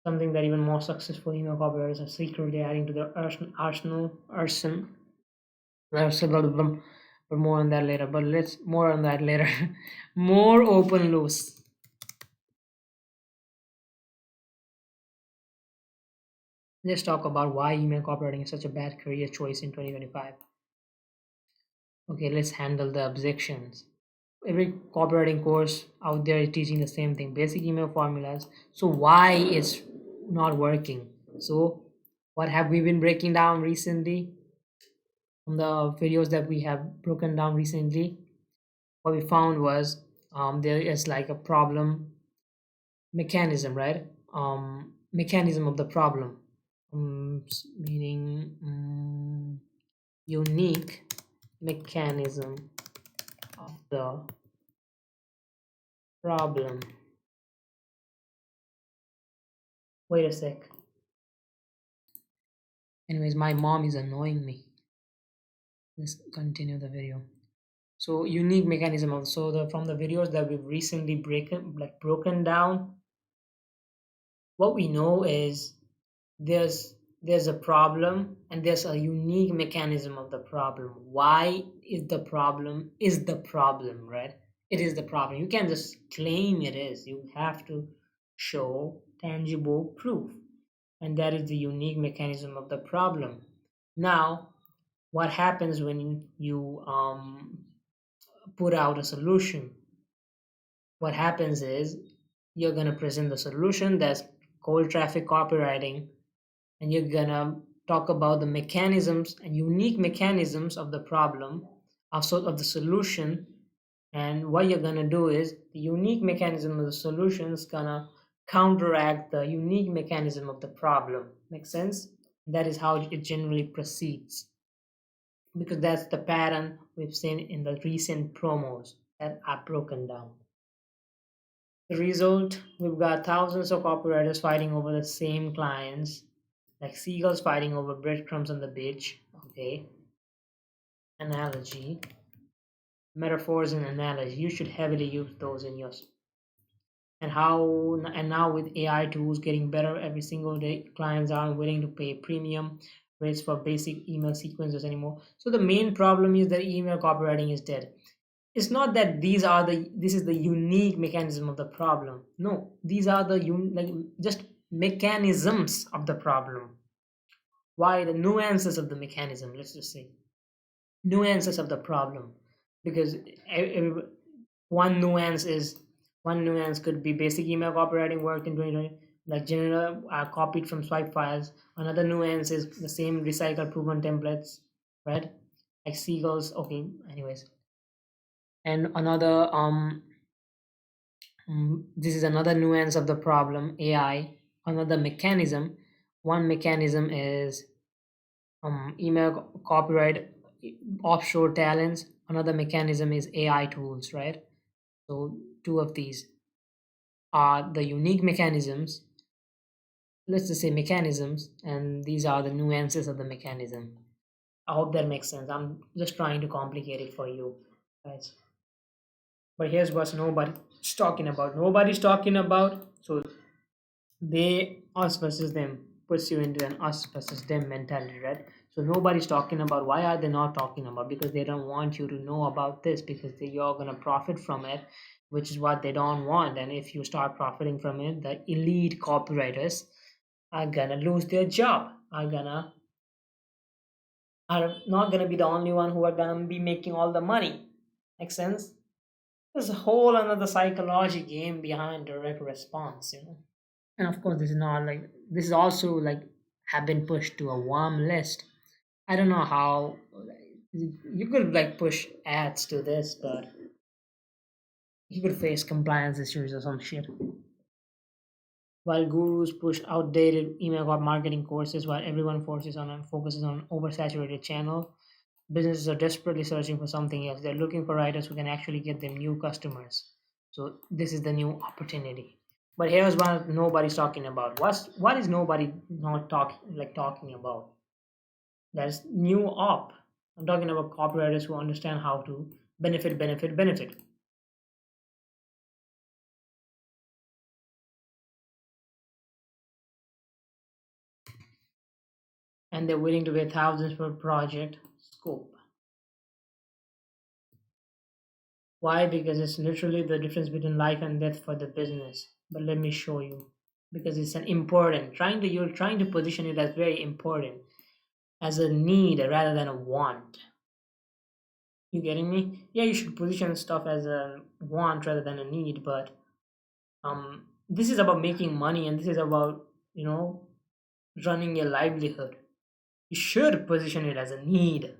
Something that even more successful email copywriters are secretly adding to their arsenal. But more on that later. But let's more on that later. More open loose. Let's talk about why email copywriting is such a bad career choice in 2025. Okay, let's handle the objections. Every copywriting course out there is teaching the same thing, basic email formulas. So why it's not working? So what have we been breaking down recently? From the videos that we have broken down recently, what we found was there is like a problem mechanism, right? Mechanism of the problem, meaning unique mechanism of the problem. Wait a sec. Anyways, my mom is annoying me. Let's continue the video. So unique mechanism of from the videos that we've recently broken down, what we know is there's a problem and there's a unique mechanism of the problem. Why is the problem, right? It is the problem. You can't just claim it is. You have to show tangible proof, and that is the unique mechanism of the problem. Now, what happens when you put out a solution? What happens is you're going to present the solution, that's cold traffic copywriting, and you're going to talk about the mechanisms and unique mechanisms of the problem, of the solution. And what you're going to do is the unique mechanism of the solution is going to counteract the unique mechanism of the problem. Make sense? That is how it generally proceeds, because that's the pattern we've seen in the recent promos that are broken down. The result, we've got thousands of operators fighting over the same clients. like seagulls fighting over breadcrumbs on the beach. Okay, analogy, metaphors and analogy. You should heavily use those in your. And now with AI tools getting better every single day, clients aren't willing to pay premium rates for basic email sequences anymore. So the main problem is that email copywriting is dead. It's not that this is the unique mechanism of the problem. No, these are the like just mechanisms of the problem. Why the nuances of the mechanism? Let's just say nuances of the problem, because one nuance is one nuance could be basic email copywriting worked in 2020, like general copied from swipe files. Another nuance is the same recycled proven templates, right? Like seagulls. Okay, anyways, and another this is another nuance of the problem. AI, another mechanism. One mechanism is email copyright offshore talents. Another mechanism is AI tools, right? So two of these are the unique mechanisms, let's just say mechanisms, and these are the nuances of the mechanism. I hope that makes sense. I'm just trying to complicate it for you guys. But here's what nobody's talking about. Nobody's talking about. So they us versus them puts you into an us versus them mentality, right? So nobody's talking about. Why are they not talking about? Because they don't want you to know about this, because you're gonna profit from it, which is what they don't want. And if you start profiting from it, the elite copywriters are gonna lose their job, are not gonna be the only one who are gonna be making all the money. Make sense? There's a whole another psychology game behind direct response. And of course, this is not like this is also like have been pushed to a warm list. I don't know how you could like push ads to this, but you could face compliance issues or some shit. While gurus push outdated email marketing courses, while everyone focuses on oversaturated channel, businesses are desperately searching for something else. They're looking for writers who can actually get them new customers. So this is the new opportunity. But here's what nobody's talking about. What is nobody not talking about? That's new op. I'm talking about copywriters who understand how to benefit. And they're willing to pay thousands per project scope. Why? Because it's literally the difference between life and death for the business. But let me show you. Because it's an important. You're trying to position it as very important, as a need rather than a want. You getting me? Yeah, you should position stuff as a want rather than a need, but this is about making money, and this is about running your livelihood. You should position it as a need,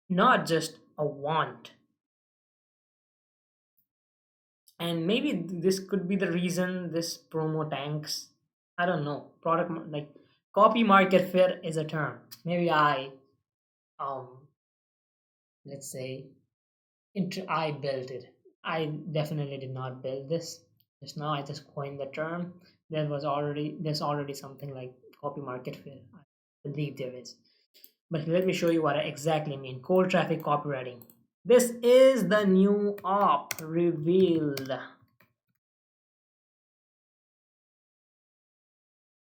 not just a want. And maybe this could be the reason this promo tanks. I don't know. Like copy market fit is a term. Maybe um let's say I built it. I definitely did not build this just now. I just coined the term. There's already something like copy market fit. I believe there is. But let me show you what I exactly mean. Cold traffic copywriting. This is the new op revealed.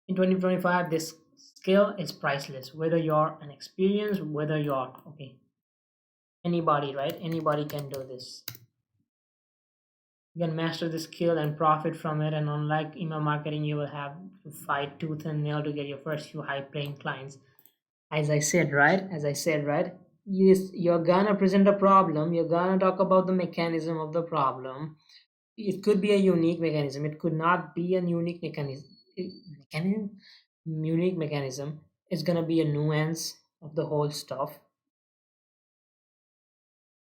In 2025, this skill is priceless. Whether you're an experienced, whether you're okay, anybody, right? Anybody can do this. You can master the skill and profit from it. And unlike email marketing, you will have to fight tooth and nail to get your first few high-paying clients. As I said, right? Yes, you're gonna present a problem. You're gonna talk about the mechanism of the problem. It could be a unique mechanism. It could not be a unique mechanism. Mechanism, unique mechanism. It's gonna be a nuance of the whole stuff,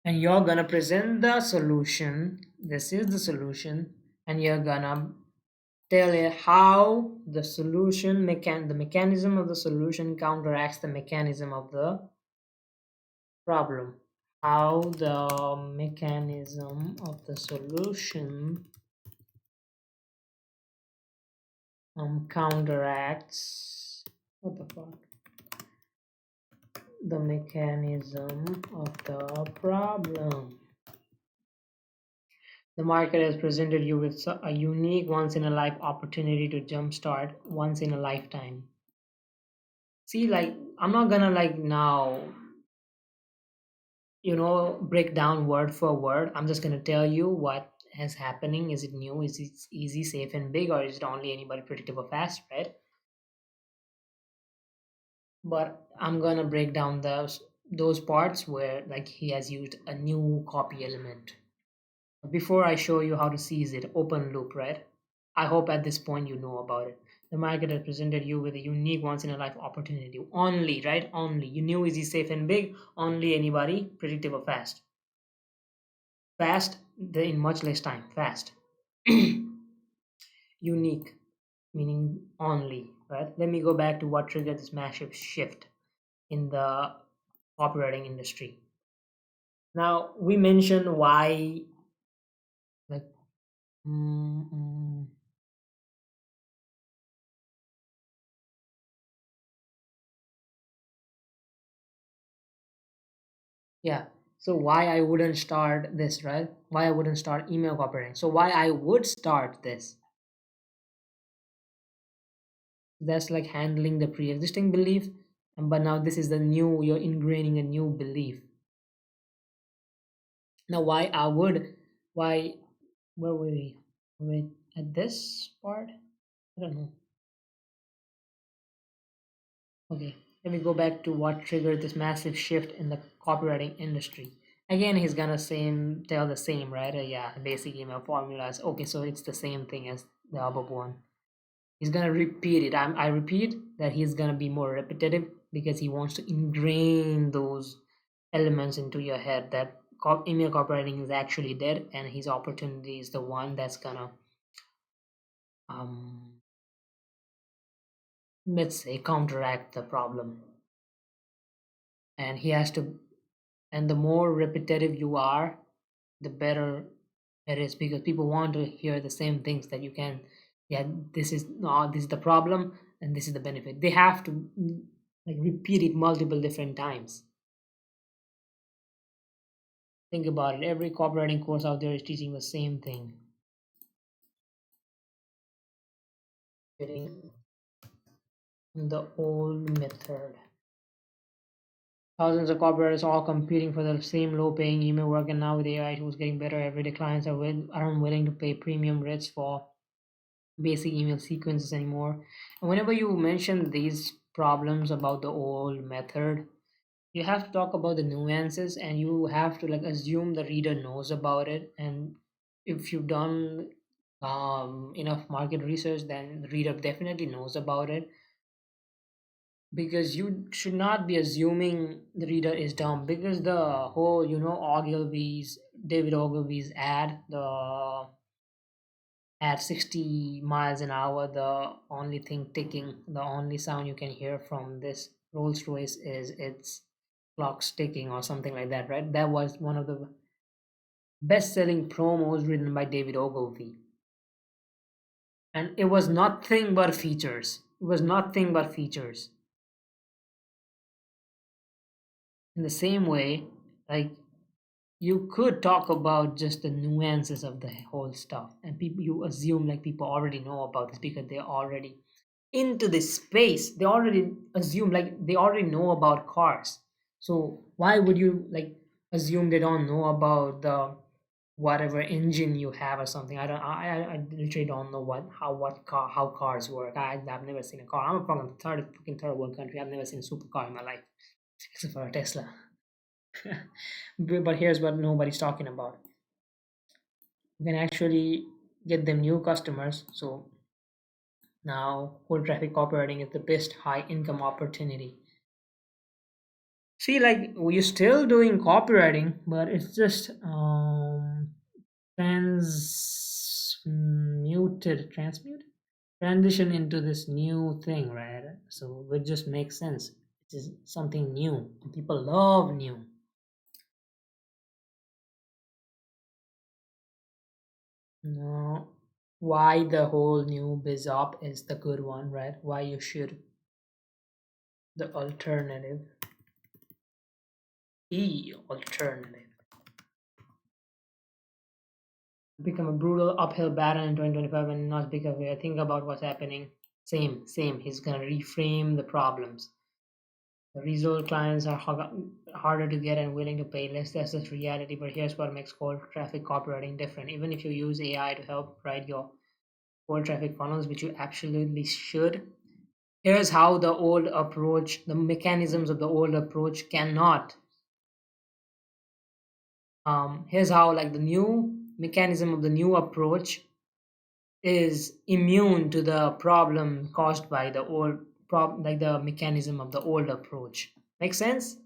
and you're gonna present the solution. This is the solution, and you're gonna tell it how the mechanism of the solution counteracts the mechanism of the problem. How the mechanism of the solution counteracts What the fuck? The mechanism of the problem. The market has presented you with a unique once in a life opportunity to jumpstart once in a lifetime. See, like, I'm not gonna like now, break down word for word. I'm just gonna tell you what is happening. Is it new? Is it easy, safe, and big, or is it only anybody predictable fast, right? But I'm gonna break down those parts where like he has used a new copy element. Before I show you how to seize it, open loop, right? I hope at this point you know about it. The market has presented you with a unique once in a life opportunity. Only, right? Only. You knew easy, safe, and big. Only anybody predictable fast. Fast, in much less time. Fast. Unique, meaning only, right? Let me go back to what triggered this massive shift in the operating industry. Now, we mentioned why, like, mm, mm, yeah. So why I wouldn't start this, right? Why I wouldn't start email copywriting. So why I would start this. That's like handling the pre-existing belief. But now this is the new, you're ingraining a new belief. Now why I would, why, where were we? Wait, at this part? I don't know. Okay, let me go back to what triggered this massive shift in the copywriting industry. Again, he's gonna tell the same, right? Yeah, basic email formulas. Okay, so it's the same thing as the above one. He's gonna repeat it. I repeat that he's gonna be more repetitive because he wants to ingrain those elements into your head that email copywriting is actually dead, and his opportunity is the one that's gonna, um, let's say, counteract the problem. And he has to, and the more repetitive you are, the better it is, because people want to hear the same things that you can. Yeah, this is no, this is the problem and this is the benefit. They have to, like, repeat it multiple different times. Think about it, every copywriting course out there is teaching the same thing. Getting the old method. Thousands of copywriters all competing for the same low-paying email work, and now with AI tools getting better every day, clients aren't willing to pay premium rates for basic email sequences anymore. And whenever you mention these problems about the old method, you have to talk about the nuances, and you have to like assume the reader knows about it. And if you've done enough market research, then the reader definitely knows about it, because you should not be assuming the reader is dumb, because the whole, Ogilvy's David Ogilvy's ad, the at 60 miles an hour, the only thing ticking, the only sound you can hear from this Rolls Royce is its clock ticking or something like that, right? That was one of the best selling promos written by David Ogilvy. And it was nothing but features. It was nothing but features. In the same way, like, you could talk about just the nuances of the whole stuff, and people, you assume like people already know about this because they're already into this space. They already assume like they already know about cars. So why would you like assume they don't know about the whatever engine you have or something? I literally don't know how cars work. I've never seen a car. I'm from a third world country. I've never seen a supercar in my life except for a Tesla. But here's what nobody's talking about. You can actually get them new customers. So now cold traffic operating is the best high income opportunity. See, like, you're still doing copywriting, but it's just transmute transition into this new thing, right? So it just makes sense. It is something new. People love new. No, why the whole new biz op is the good one, right? Why you should The alternative. E alternative. Become a brutal uphill battle in 2025 and not because I think about what's happening. Same. He's gonna reframe the problems. The result clients are harder to get and willing to pay less. That's just reality. But here's what makes cold traffic copywriting different. Even if you use AI to help write your cold traffic funnels, which you absolutely should, here's how the old approach, the mechanisms of the old approach cannot. Here's how like the new mechanism of the new approach is immune to the problem caused by the old like the mechanism of the old approach. Make sense?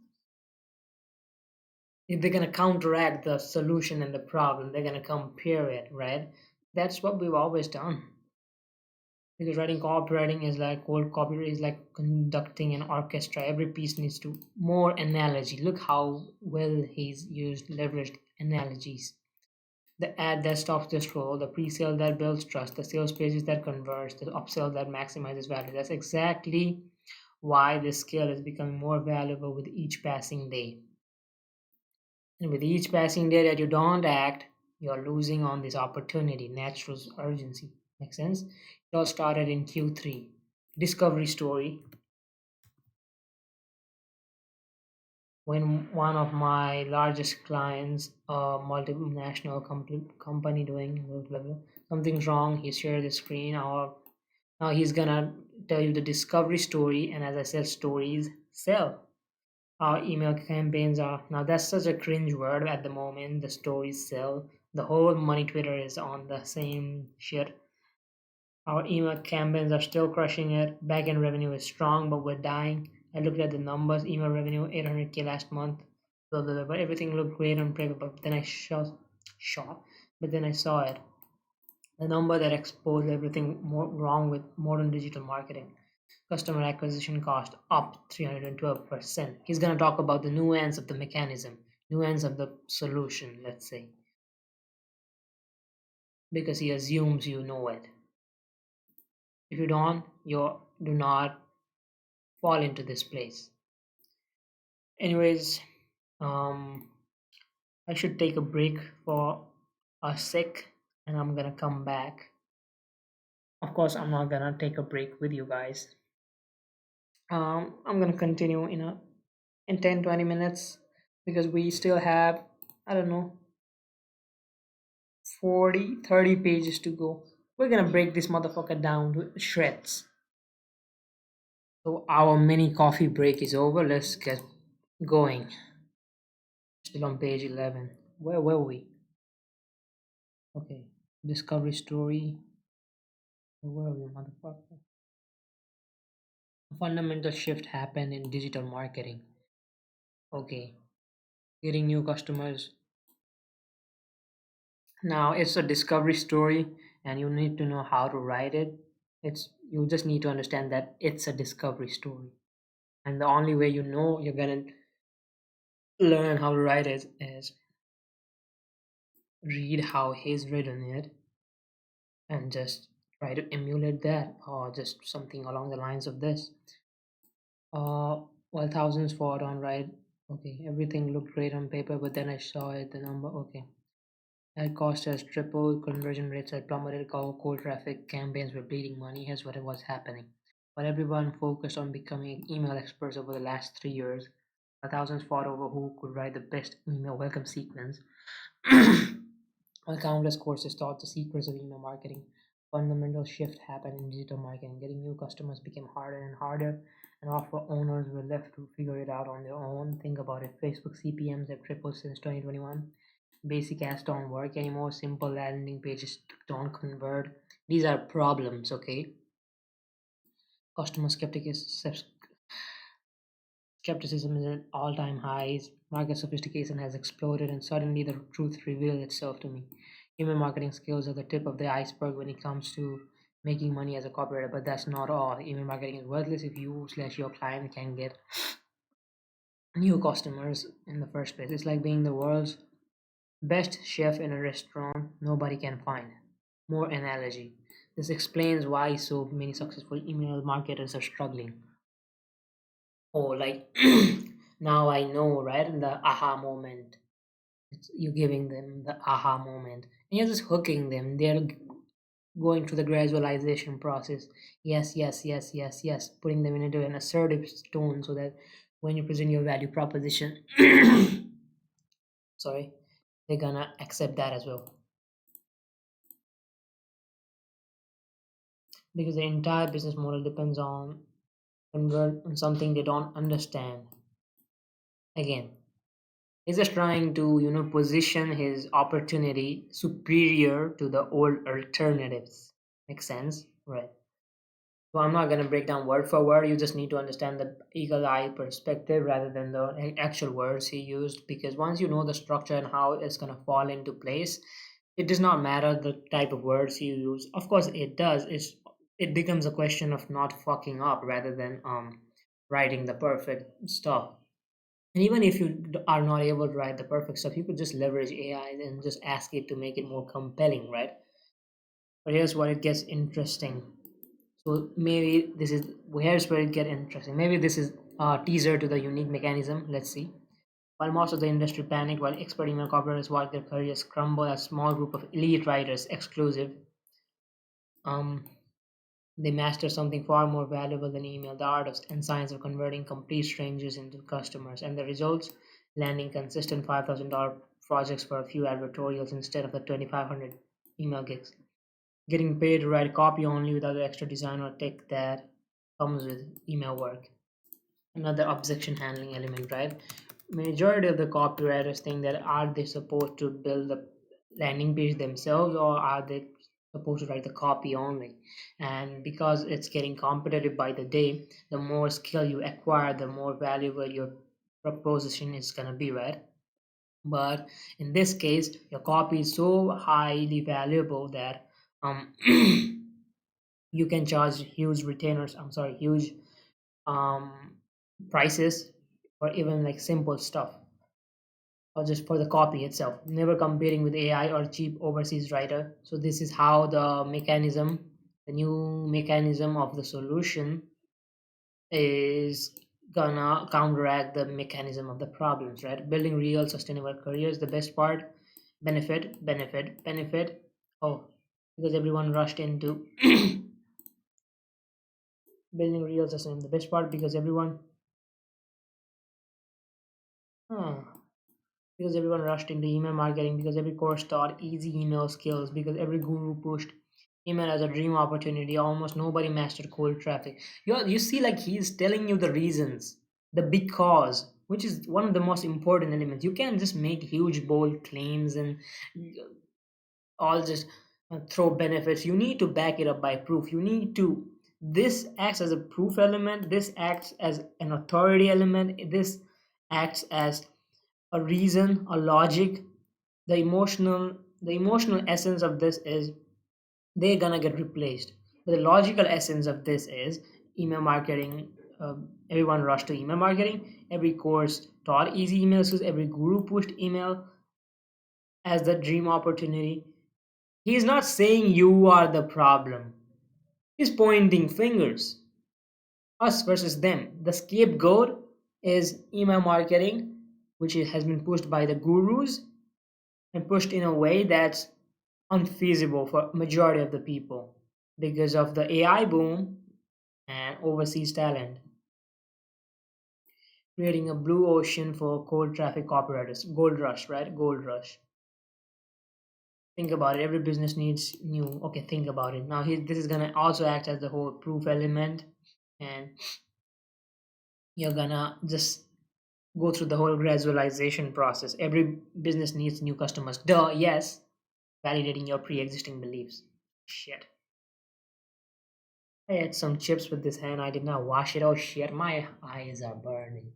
If they're gonna counteract the solution and the problem, they're gonna compare it, right? That's what we've always done. Because writing copywriting is like cold copywriting is like conducting an orchestra. Every piece needs to more analogy. Look how well he's used leveraged analogies. The ad that stops the scroll, the pre-sale that builds trust, the sales pages that converts, the upsell that maximizes value. That's exactly why this skill is becoming more valuable with each passing day. And with each passing day that you don't act, you're losing on this opportunity, natural urgency. Make sense? It all started in Q3. Discovery story. When one of my largest clients, a multinational company doing blah, blah, blah, something's wrong, he shared the screen. Or now he's gonna tell you the discovery story, and as I said, stories sell. Our email campaigns are now that's such a cringe word at the moment. The stories sell. The whole money Twitter is on the same shit. Our email campaigns are still crushing it. Backend revenue is strong, but we're dying. I looked at the numbers. Email revenue 800K last month. Blah, blah, blah, but everything looked great on paper. But then I shot. But then I saw it. The number that exposed everything wrong with modern digital marketing. Customer acquisition cost up 312%. He's going to talk about the nuance of the mechanism, nuance of the solution, let's say, because he assumes you know it. If you don't, you do not fall into this place. Anyways, um, I should take a break for a sec and I'm gonna come back. Of course, I'm not gonna take a break with you guys. I'm gonna continue in 10-20 minutes because we still have, I don't know, 40-30 pages to go. We're gonna break this motherfucker down to shreds. So our mini coffee break is over. Let's get going. Still on page 11. Where were we? Okay. Discovery story. Where were we, motherfucker? A fundamental shift happened in digital marketing. Okay. Getting new customers. Now it's a discovery story and you need to know how to write it. It's you just need to understand that it's a discovery story. And the only way you know you're gonna learn how to write it is read how he's written it and just try to emulate that or just something along the lines of this. Well, thousands fought on right. Okay, everything looked great on paper, but then I saw it, the number. Okay, ad cost has tripled, conversion rates had plummeted, cold traffic campaigns were bleeding money. Here's what was happening. While everyone focused on becoming email experts over the last 3 years, thousands fought over who could write the best email welcome sequence. While countless courses taught the secrets of email marketing, fundamental shift happened in digital marketing. Getting new customers became harder and harder, and offer owners were left to figure it out on their own. Think about it. Facebook CPMs have tripled since 2021. Basic ads don't work anymore. Simple landing pages don't convert. These are problems, okay? Customer skepticism is at all-time highs. Market sophistication has exploded, and suddenly the truth revealed itself to me. Email marketing skills are the tip of the iceberg when it comes to making money as a copywriter, but that's not all. Email marketing is worthless if you/your client can get new customers in the first place. It's like being the world's best chef in a restaurant nobody can find. More analogy. This explains why so many successful email marketers are struggling. Oh, like now I know, right? In the aha moment, you're giving them the aha moment, and you're just hooking them. They're going through the gradualization process. Yes, yes, yes, yes, yes. Putting them into an assertive tone so that when you present your value proposition, sorry, they're gonna accept that as well. Because the entire business model depends on convert on something they don't understand. Again, he's just trying to, position his opportunity superior to the old alternatives. Makes sense? Right. So I'm not going to break down word for word. You just need to understand the eagle eye perspective rather than the actual words he used. Because once you know the structure and how it's going to fall into place, it does not matter the type of words you use. Of course, it does. It becomes a question of not fucking up rather than writing the perfect stuff. And even if you are not able to write the perfect stuff, you could just leverage AI and just ask it to make it more compelling, right? But here's where it gets interesting. So maybe this is here's where it gets interesting. Maybe this is a teaser to the unique mechanism. Let's see. While most of the industry panicked, while expert email cooperators watched their careers crumble, a small group of elite writers, exclusive, um, they master something far more valuable than email, the art of and science of converting complete strangers into customers. And the results, landing consistent $5,000 projects for a few advertorials instead of the 2,500 email gigs. Getting paid to write copy only without the extra design or tech that comes with email work. Another objection handling element, right? Majority of the copywriters think that are they supposed to build the landing page themselves or are they supposed to write the copy only? And because it's getting competitive by the day, the more skill you acquire, the more valuable your proposition is going to be, right? But in this case, your copy is so highly valuable that you can charge huge retainers, I'm sorry, huge um, prices or even like simple stuff or just for the copy itself, never competing with AI or cheap overseas writer. So this is how the new mechanism of the solution is gonna counteract the mechanism of the problems, right? Building real sustainable careers, the best part, benefit. Oh, because everyone rushed into building real sustainable, the best part because everyone, huh, because everyone rushed into email marketing, because every course taught easy email skills, because every guru pushed email as a dream opportunity, almost nobody mastered cold traffic. You see, like he's telling you the reasons, the because, which is one of the most important elements. You can't just make huge bold claims and all just throw benefits. You need to back it up by proof. You need to, this acts as a proof element, this acts as an authority element, this acts as a reason, a logic. The emotional essence of this is they're gonna get replaced. But the logical essence of this is email marketing. Everyone rushed to email marketing. Every course taught easy email skills. Every guru pushed email as the dream opportunity. He's not saying you are the problem. He's pointing fingers. Us versus them. The scapegoat is email marketing, which has been pushed by the gurus and pushed in a way that's unfeasible for majority of the people because of the AI boom and overseas talent, creating a blue ocean for cold traffic operators. Gold rush, right? Gold rush. Think about it. Every business needs new. Okay, think about it. Now, this is gonna also act as the whole proof element, and you're gonna just go through the whole gradualization process. Every business needs new customers. Duh. Yes, validating your pre-existing beliefs. Shit. I had some chips with this hand. I did not wash it. Oh shit, my eyes are burning.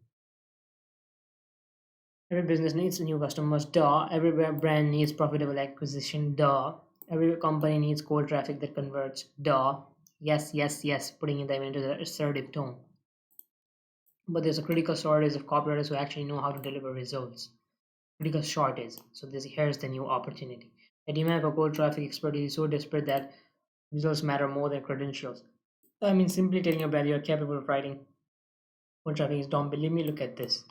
Every business needs new customers. Duh. Every brand needs profitable acquisition. Duh. Every company needs cold traffic that converts. Duh. Yes, yes, yes. Putting them into the assertive tone. But there's a critical shortage of copywriters who actually know how to deliver results. Critical shortage. So here's the new opportunity. The demand for cold traffic expertise is so desperate that results matter more than credentials. I mean, simply telling a brand you're capable of writing Cold traffic is, don't believe me, look at this.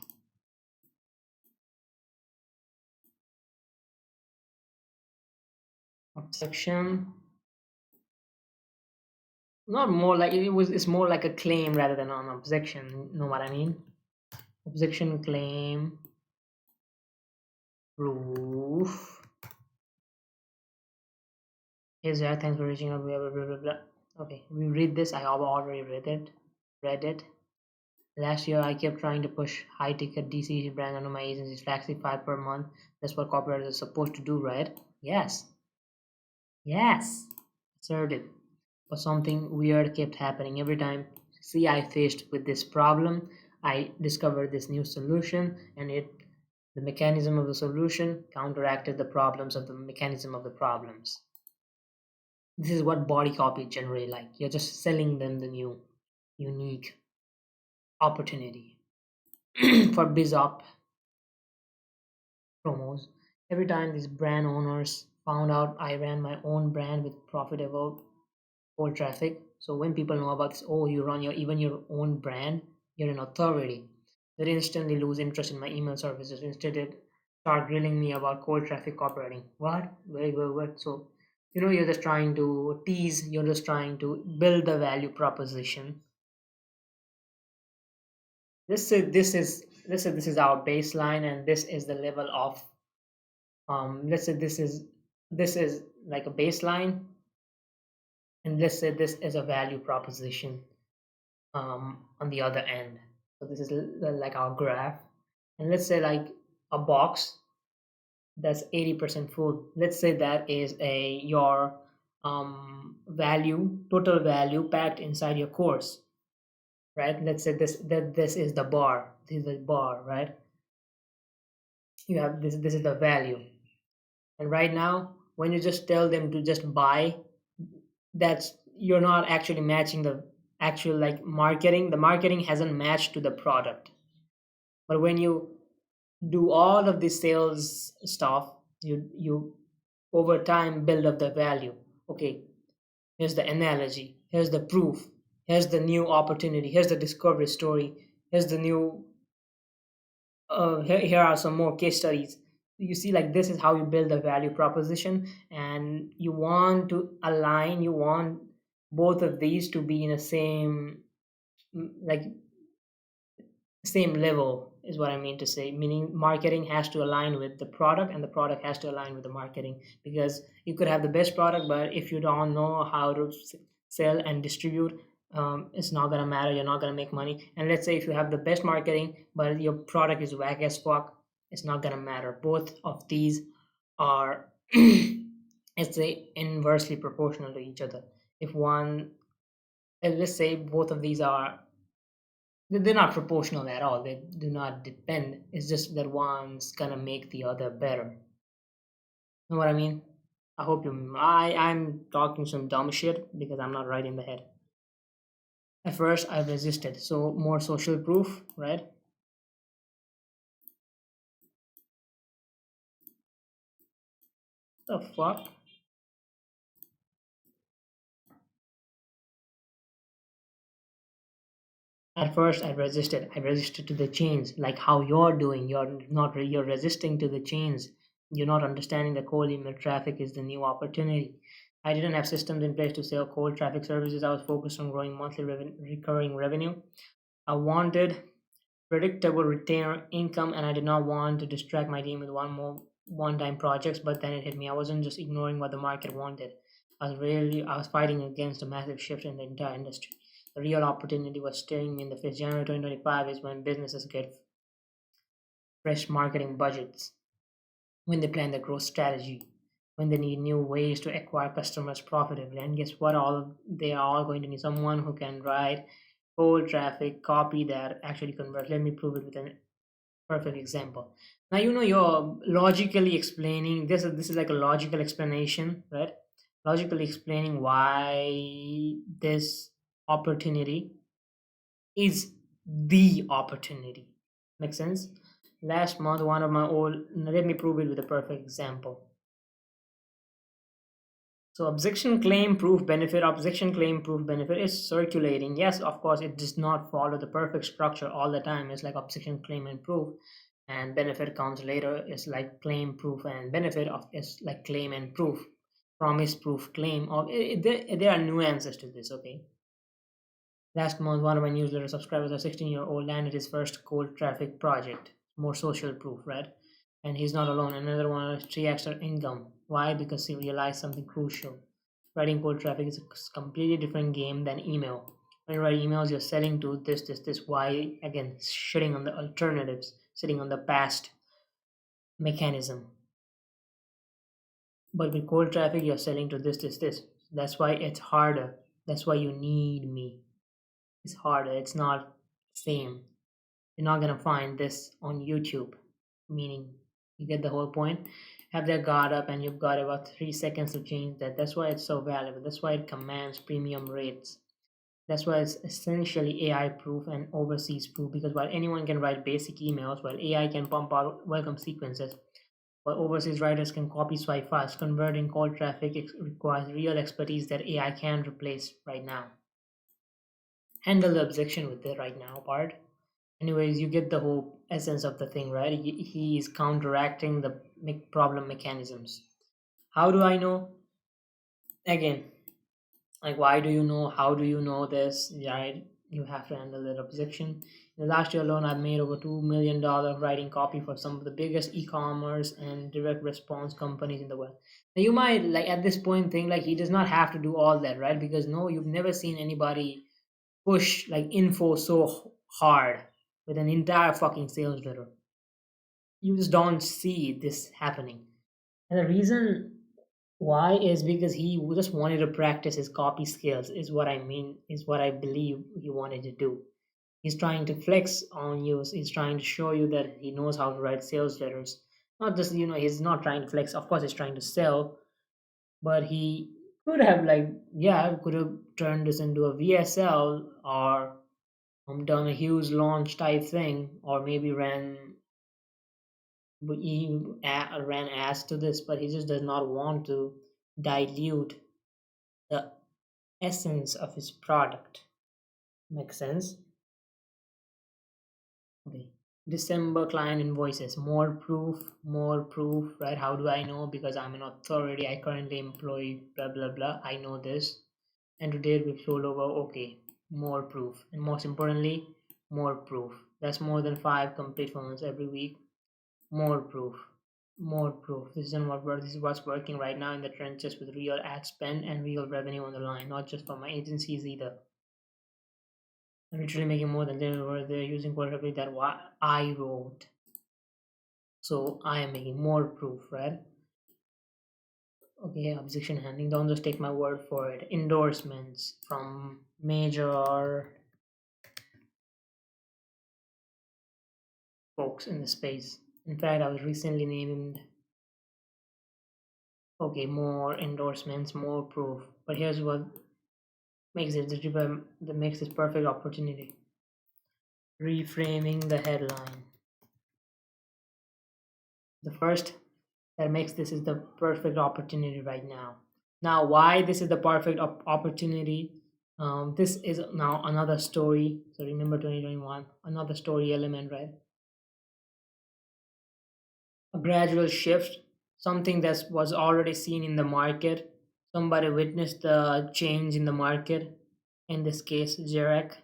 Objection. Not more like it's more like a claim rather than an objection. Know what I mean? Objection, claim, proof. Here's that. Thanks for reaching out. Blah, blah, blah, blah, blah. Okay, we read this. I have already read it. Read it. Last year, I kept trying to push high-ticket DCC brand under my agency's flagship 5 per month. That's what copywriters are supposed to do, right? Yes. Yes. Asserted. But something weird kept happening every time. See, I faced with this problem. I discovered this new solution, and the mechanism of the solution counteracted the problems of the mechanism of the problems. This is what body copy is generally like. You're just selling them the new, unique opportunity. For BizOp promos, every time these brand owners found out I ran my own brand with profitable cold traffic. So when people know about this, oh, you run your own brand, you're an authority. They instantly lose interest in my email services. Instead, they start grilling me about cold traffic copywriting. What? Wait, wait, what? So, you're just trying to tease. You're just trying to build the value proposition. This is our baseline, and this is the level of let's say this is like a baseline, and let's say this is a value proposition on the other end. So this is like our graph, and let's say like a box that's 80% full. Let's say that is a your total value packed inside your course, right? Let's say this is the bar. This is the bar, right? You have this is the value, and right now when you just tell them to just buy, that's you're not actually matching the actual like marketing. The marketing hasn't matched to the product. But when you do all of the sales stuff, you over time build up the value. Okay, here's the analogy, here's the proof, here's the new opportunity, here's the discovery story, here's the new here are some more case studies. You see, like, this is how you build a value proposition, and you want both of these to be in the like same level, is what I mean to say. Meaning, marketing has to align with the product, and the product has to align with the marketing. Because you could have the best product, but if you don't know how to sell and distribute, it's not gonna matter. You're not gonna make money. And let's say if you have the best marketing, but your product is whack as fuck, it's not gonna matter. Both of these are, it's inversely proportional to each other. If one, let's say both of these are, they're not proportional at all. They do not depend. It's just that one's gonna make the other better. Know what I mean? I hope you. I'm talking some dumb shit because I'm not right in the head. At first, I resisted. So more social proof, right? The fuck? At first, I resisted. I resisted to the change, like how you're doing. You're resisting to the change. You're not understanding that cold email traffic is the new opportunity. I didn't have systems in place to sell cold traffic services. I was focused on growing monthly recurring revenue. I wanted predictable retainer income, and I did not want to distract my team with one-time projects. But then it hit me. I wasn't just ignoring what the market wanted. I was fighting against a massive shift in the entire industry. The real opportunity was staring me in the face. January 2025 is when businesses get fresh marketing budgets, when they plan their growth strategy, when they need new ways to acquire customers profitably. And guess what? They are all going to need someone who can write cold traffic copy that actually converts. Let me prove it with a perfect example. Now you're logically explaining this is like a logical explanation, right? Logically explaining why this opportunity is the opportunity. Make sense? Last month, one of my old, let me prove it with a perfect example. So objection claim proof benefit, objection claim proof benefit is circulating. Yes, of course, it does not follow the perfect structure all the time. It's like objection claim and proof, and benefit comes later. It's like claim proof and benefit of it's like claim and proof, promise proof claim. Or there are nuances to this. Okay. Last month, one of my newsletter subscribers, a 16-year-old, landed his first cold traffic project. More social proof, right? And he's not alone. Another one is 3x income. Why? Because he realized something crucial. Writing cold traffic is a completely different game than email. When you write emails, you're selling to this. Why? Again, shitting on the alternatives, sitting on the past mechanism. But with cold traffic, you're selling to this. That's why it's harder. That's why you need me. It's harder. It's not same. You're not gonna find this on YouTube. Meaning, you get the whole point. Have their guard up, and you've got about 3 seconds to change that. That's why it's so valuable. That's why it commands premium rates. That's why it's essentially AI proof and overseas proof. Because while anyone can write basic emails, while AI can pump out welcome sequences, while overseas writers can copy swipe fast, converting cold traffic requires real expertise that AI can't replace right now. Handle the objection with the right now part. Anyways, you get the whole essence of the thing, right? He is counteracting the problem mechanisms. How do I know? Again, like, why do you know? How do you know this? Right? You have to handle that objection. In the last year alone, I've made over $2 million writing copy for some of the biggest e-commerce and direct response companies in the world. Now, you might like at this point think like he does not have to do all that, right? Because no, you've never seen anybody push like info so hard with an entire fucking sales letter. You just don't see this happening. And the reason why is because he just wanted to practice his copy skills, is what I mean, is what I believe he wanted to do. He's trying to flex on you, he's trying to show you that he knows how to write sales letters. Not just, he's not trying to flex, of course, he's trying to sell, but he could have, like, yeah, could have turned this into a VSL or done a huge launch type thing, or maybe ran ads to this, but he just does not want to dilute the essence of his product. Makes sense? Okay. December client invoices, more proof, right? How do I know? Because I'm an authority, I currently employ blah blah blah, I know this. And today we've sold over, okay, more proof. And most importantly, more proof. That's more than 5 complete funnels every week. More proof. More proof. This isn't what works. This is what's working right now in the trenches with real ad spend and real revenue on the line, not just for my agencies either. I'm literally making more than they were. They're using quality that what I wrote. So I am making more proof, right? Okay, objection handling. Don't just take my word for it. Endorsements from major folks in the space. In fact, I was recently named. Okay, more endorsements, more proof. But here's what makes it that makes this perfect opportunity. Reframing the headline. The first that makes this is the perfect opportunity right now. Now, why this is the perfect opportunity? This is now another story. So remember 2021, another story element, right? A gradual shift, something that was already seen in the market. Somebody witnessed the change in the market. In this case, Zarak,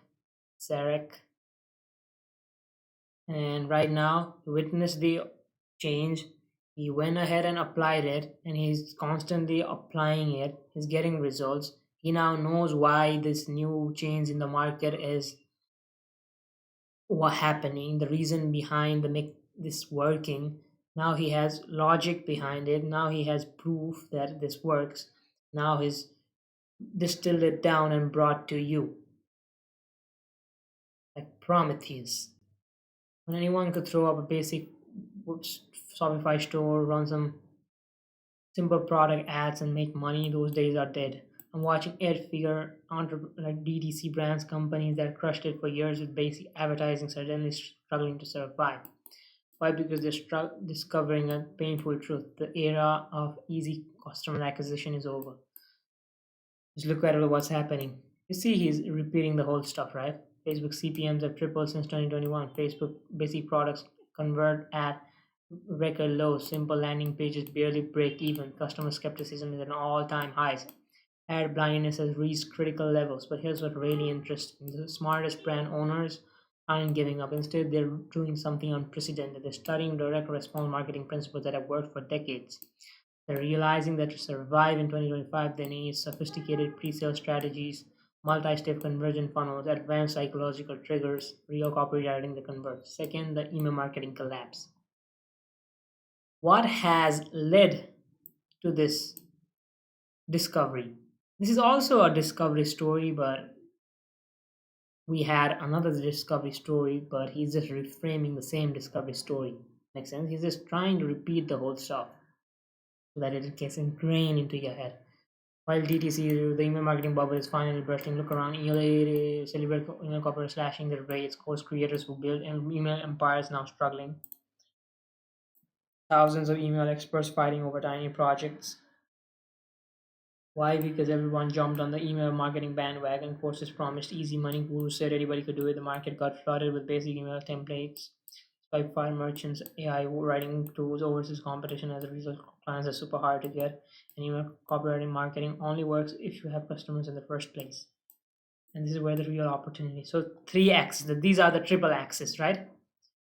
and right now he witnessed the change. He went ahead and applied it, and he's constantly applying it. He's getting results. He now knows why this new change in the market is what happening, the reason behind the make this working. Now he has logic behind it. Now he has proof that this works. Now he's distilled it down and brought to you like Prometheus. When anyone could throw up a basic Shopify store, run some simple product ads, and make money, those days are dead. I'm watching eight-figure like DTC brands, companies that crushed it for years with basic advertising, suddenly struggling to survive. Why? Because they're discovering a painful truth. The era of easy customer acquisition is over. Just look at what's happening. You see, he's repeating the whole stuff, right? Facebook CPMs have tripled since 2021. Facebook basic products convert at record lows. Simple landing pages barely break even. Customer skepticism is at all-time highs. Ad blindness has reached critical levels. But here's what really interesting: the smartest brand owners aren't giving up. Instead, they're doing something unprecedented. They're studying direct response marketing principles that have worked for decades. They're realizing that to survive in 2025, they need sophisticated pre-sale strategies, multi-step conversion funnels, advanced psychological triggers, real copywriting that converts. Second, the email marketing collapse. What has led to this discovery? This is also a discovery story, but we had another discovery story, but he's just reframing the same discovery story. Makes sense? He's just trying to repeat the whole stuff so that it gets ingrained into your head. While DTC, the email marketing bubble is finally bursting, look around. Celebrate email corporate slashing their rates. Course creators who build email empires now struggling. Thousands of email experts fighting over tiny projects. Why? Because everyone jumped on the email marketing bandwagon. Courses promised easy money. Gurus said anybody could do it. The market got flooded with basic email templates. Shopify merchants, AI writing tools, overseas competition. As a result, clients are super hard to get. And email copywriting marketing only works if you have customers in the first place. And this is where the real opportunity. So three axes. These are the triple axis, right?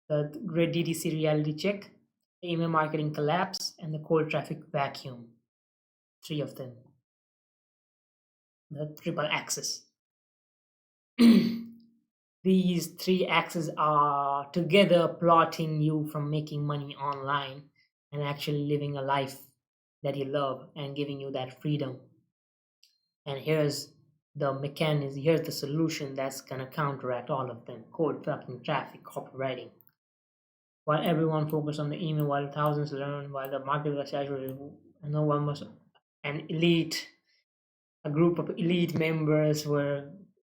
The great DTC reality check, the email marketing collapse, and the cold traffic vacuum. Three of them. The triple axis. These three axes are together plotting you from making money online and actually living a life that you love and giving you that freedom. And here's the mechanism, here's the solution that's gonna counteract all of them: cold fucking traffic copywriting. While everyone focused on the email, while thousands learned, while the market was saturated, no one was an elite, a group of elite members were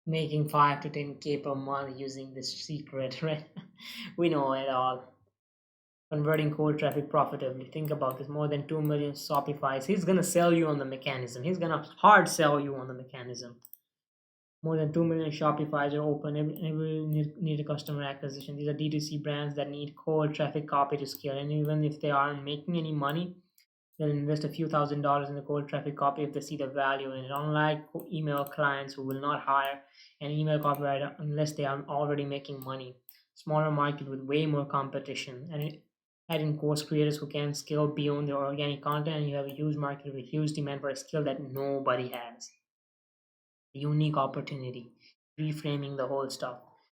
making 5 to 10K per month using this secret, right? We know it all. Converting cold traffic profitably. Think about this: more than 2 million Shopify's. He's gonna sell you on the mechanism. He's gonna hard sell you on the mechanism. More than 2 million Shopify's are open. Every need a customer acquisition. These are D2C brands that need cold traffic copy to scale. And even if they aren't making any money, they'll invest a few $1,000s in the cold traffic copy if they see the value in it. Unlike email clients who will not hire an email copywriter unless they are already making money. Smaller market with way more competition. And add in course creators who can scale beyond their organic content, and you have a huge market with huge demand for a skill that nobody has. Unique opportunity. Reframing the whole stuff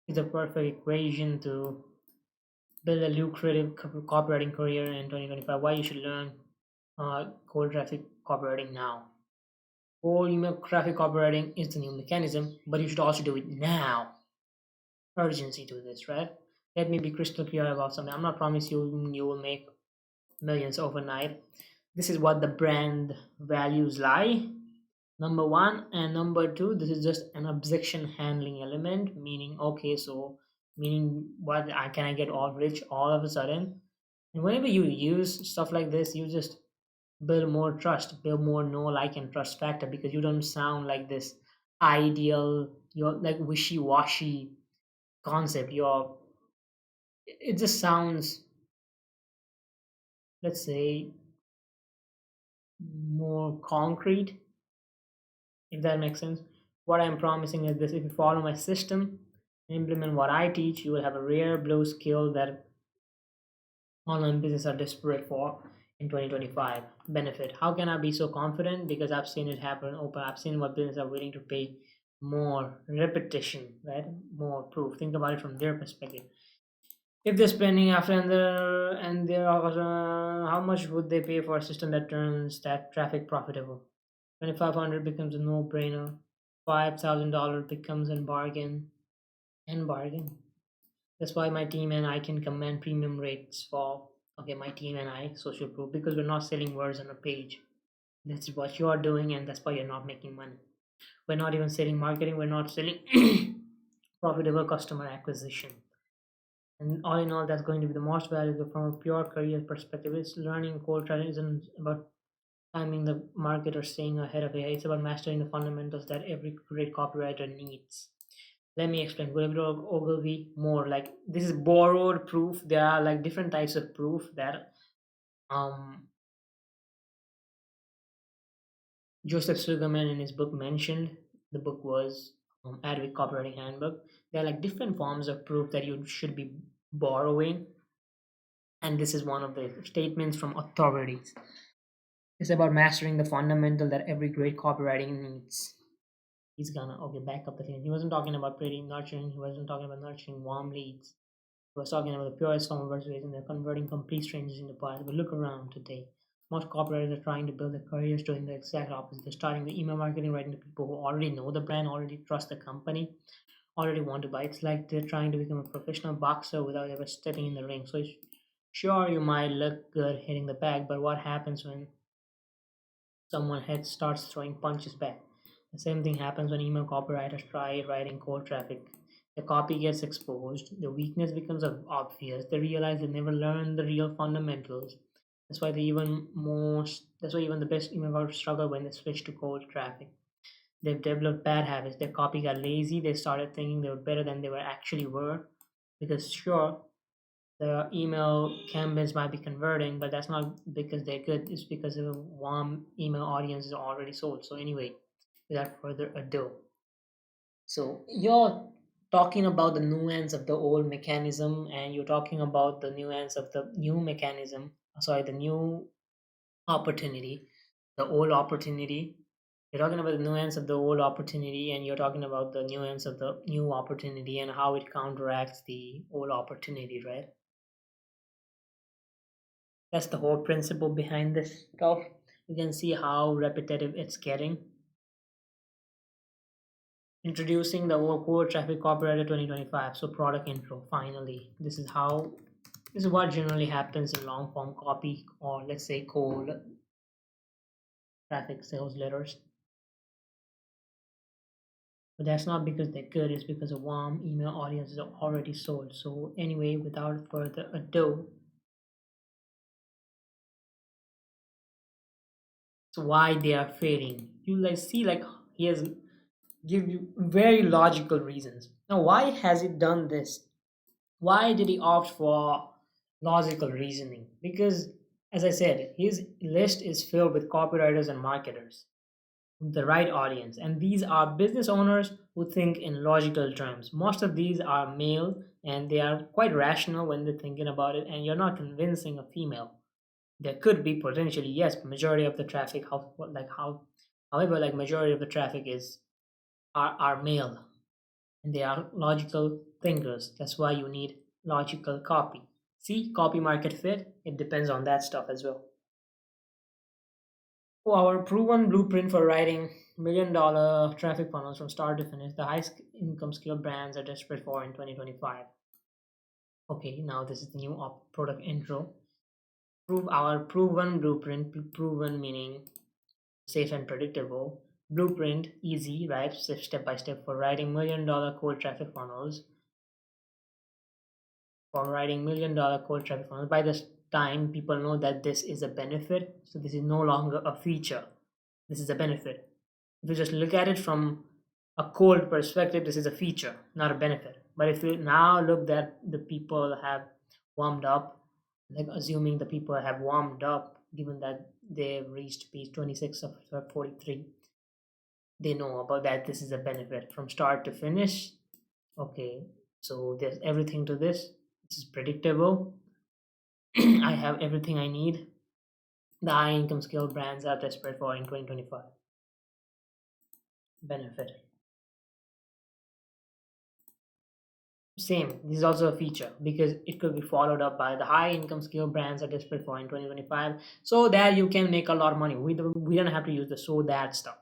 is a perfect equation to build a lucrative copywriting career in 2025. Why you should learn cold traffic copywriting now. Cold email traffic copywriting is the new mechanism, but you should also do it now. Urgency to this, right? Let me be crystal clear about something. I'm not promising you will make millions overnight. This is what the brand values lie. Number one, and number two, this is just an objection handling element, meaning okay, so meaning what I can I get all rich all of a sudden? And whenever you use stuff like this, you just build more trust, build more know, like, and trust factor, because you don't sound like this ideal, you're like wishy-washy concept. It just sounds, let's say, more concrete, if that makes sense. What I'm promising is this: if you follow my system and implement what I teach, you will have a rare blue skill that online business are desperate for in 2025. Benefit: how can I be so confident? Because I've seen it happen open. I've seen what business are willing to pay more repetition, right? More proof. Think about it from their perspective. If they're spending after and they're how much would they pay for a system that turns that traffic profitable? 2,500 becomes a no-brainer. $5,000 becomes a bargain and bargain. That's why my team and I can command premium rates for, okay, my team and I, social proof, because we're not selling words on a page. That's what you are doing, and that's why you're not making money. We're not even selling marketing, we're not selling profitable customer acquisition. And all in all, that's going to be the most valuable from a pure career perspective. It's learning cold trading isn't about Timing the market or staying ahead of it. It's about mastering the fundamentals that every great copywriter needs. Let me explain. Go a bit Ogilvy more like this is borrowed proof. There are like different types of proof that um Joseph Sugarman in his book mentioned. The book was Adweek Copywriting Handbook. There are like different forms of proof that you should be borrowing, and this is one of the statements from authorities. It's about mastering the fundamental that every great copywriting needs. He's gonna okay back up the thing. He wasn't talking about pretty nurturing. He wasn't talking about nurturing warm leads. He was talking about the purest form of persuasion. They're converting complete strangers into buyers. But look around today. Most copywriters are trying to build their careers doing the exact opposite. They're starting the email marketing, writing to people who already know the brand, already trust the company, already want to buy. It's like they're trying to become a professional boxer without ever stepping in the ring. So sure, you might look good hitting the bag, but what happens when someone head starts throwing punches back? The same thing happens when email copywriters try writing cold traffic. The copy gets exposed, the weakness becomes obvious, they realize they never learned the real fundamentals. That's why even the best email copywriters struggle when they switch to cold traffic. They've developed bad habits. Their copy got lazy. They started thinking they were better than they were actually were. Because sure, the email campaigns might be converting, but that's not because they're good. It's because the warm email audience is already sold. So anyway, without further ado, so you're talking about the nuance of the old mechanism, and you're talking about the nuance of the new mechanism. Sorry, the new opportunity, the old opportunity. You're talking about the nuance of the old opportunity, and you're talking about the nuance of the new opportunity and how it counteracts the old opportunity, right? That's the whole principle behind this stuff. You can see how repetitive it's getting. Introducing the core traffic copywriter 2025. So product intro. Finally, this is what generally happens in long form copy or let's say cold traffic sales letters. But that's not because they're good, it's because a warm email audience is already sold. So anyway, without further ado, so why they are failing. You like see like he has give you very logical reasons. Now why has he done this? Why did he opt for logical reasoning? Because as I said, his list is filled with copywriters and marketers, the right audience, and these are business owners who think in logical terms. Most of these are male and they are quite rational when they're thinking about it, and you're not convincing a female. There could be potentially yes, but majority of the traffic however like majority of the traffic is are male and they are logical thinkers. That's why you need logical copy. See, copy market fit, it depends on that stuff as well. Oh, our proven blueprint for writing $1 million traffic funnels from start to finish, the high income skill brands are desperate for in 2025. Okay, now this is the new product intro. Prove our proven blueprint, proven meaning safe and predictable. Blueprint, easy, right? Step by step for writing $1 million cold traffic funnels. For writing $1 million cold traffic funnels. By this time, people know that this is a benefit. So this is no longer a feature. This is a benefit. If you just look at it from a cold perspective, this is a feature, not a benefit. But if you now look that the people have warmed up, like assuming the people have warmed up, given that they've reached page 26 of 43, they know about that this is a benefit from start to finish. Okay, so there's everything to this. This is predictable. I have everything I need. The high income skill brands are desperate for in 2025. Benefit. Same, this is also a feature because it could be followed up by the high income skill brands are desperate for in 2025 so that you can make a lot of money. We don't have to use the so that stuff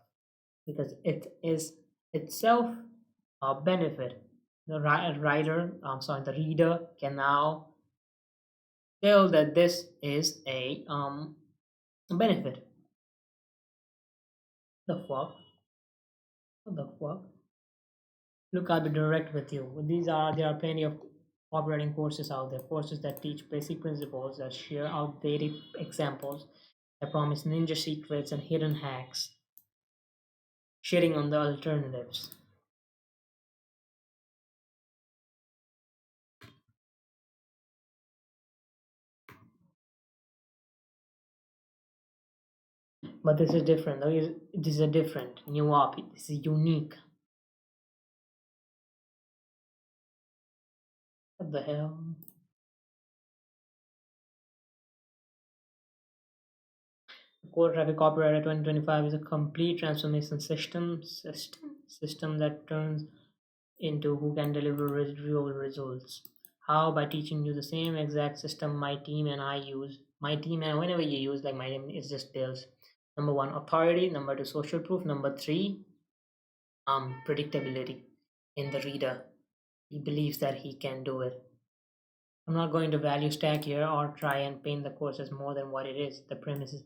because it is itself a benefit. The the reader can now tell that this is a benefit. The fuck? What the fuck? Look, I'll be direct with you. There are plenty of operating courses out there, courses that teach basic principles that share outdated examples. that promise ninja secrets and hidden hacks, shitting on the alternatives. But this is different. This is a different new op. This is unique. What the hell? Core Traffic Copywriter 2025 is a complete transformation system that turns into who can deliver real results. How? By teaching you the same exact system my team and I use. My team and whenever you use, like my name is just builds. Number one, authority. Number two, social proof. Number three, predictability in the reader. He believes that he can do it. I'm not going to value stack here or try and paint the course as more than what it is. The premise is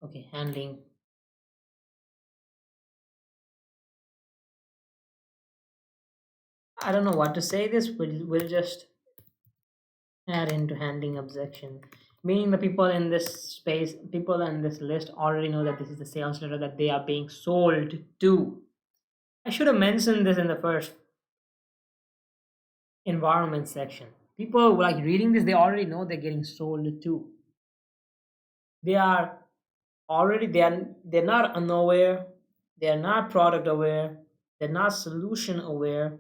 okay. Handling. I don't know what to say. This will just add into handling objection. Meaning the people in this space, people in this list already know that this is the sales letter that they are being sold to. I should have mentioned this in the first environment section. People like reading this, they already know they're getting sold to. They are they're not unaware, they're not product aware, they're not solution aware.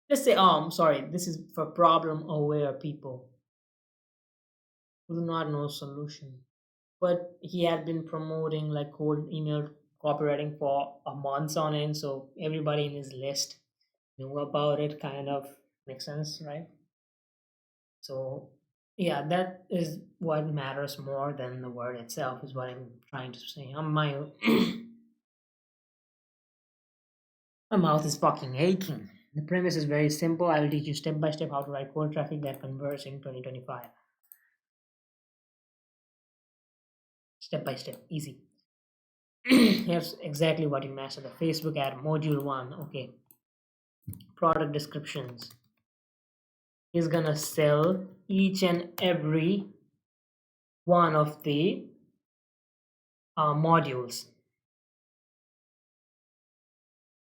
Let's say, sorry, this is for problem aware people who do not know solution. But he had been promoting like cold email copywriting for a month on end, so everybody in his list knew about it. Kind of makes sense, right? So yeah, that is what matters more than the word itself, is what I'm trying to say. My mouth is fucking aching. The premise is very simple. I will teach you step by step how to write cold traffic that converts in 2025. Step by step, easy. Here's exactly what you master. The Facebook ad module one. Okay, product descriptions. He's gonna sell each and every one of the modules.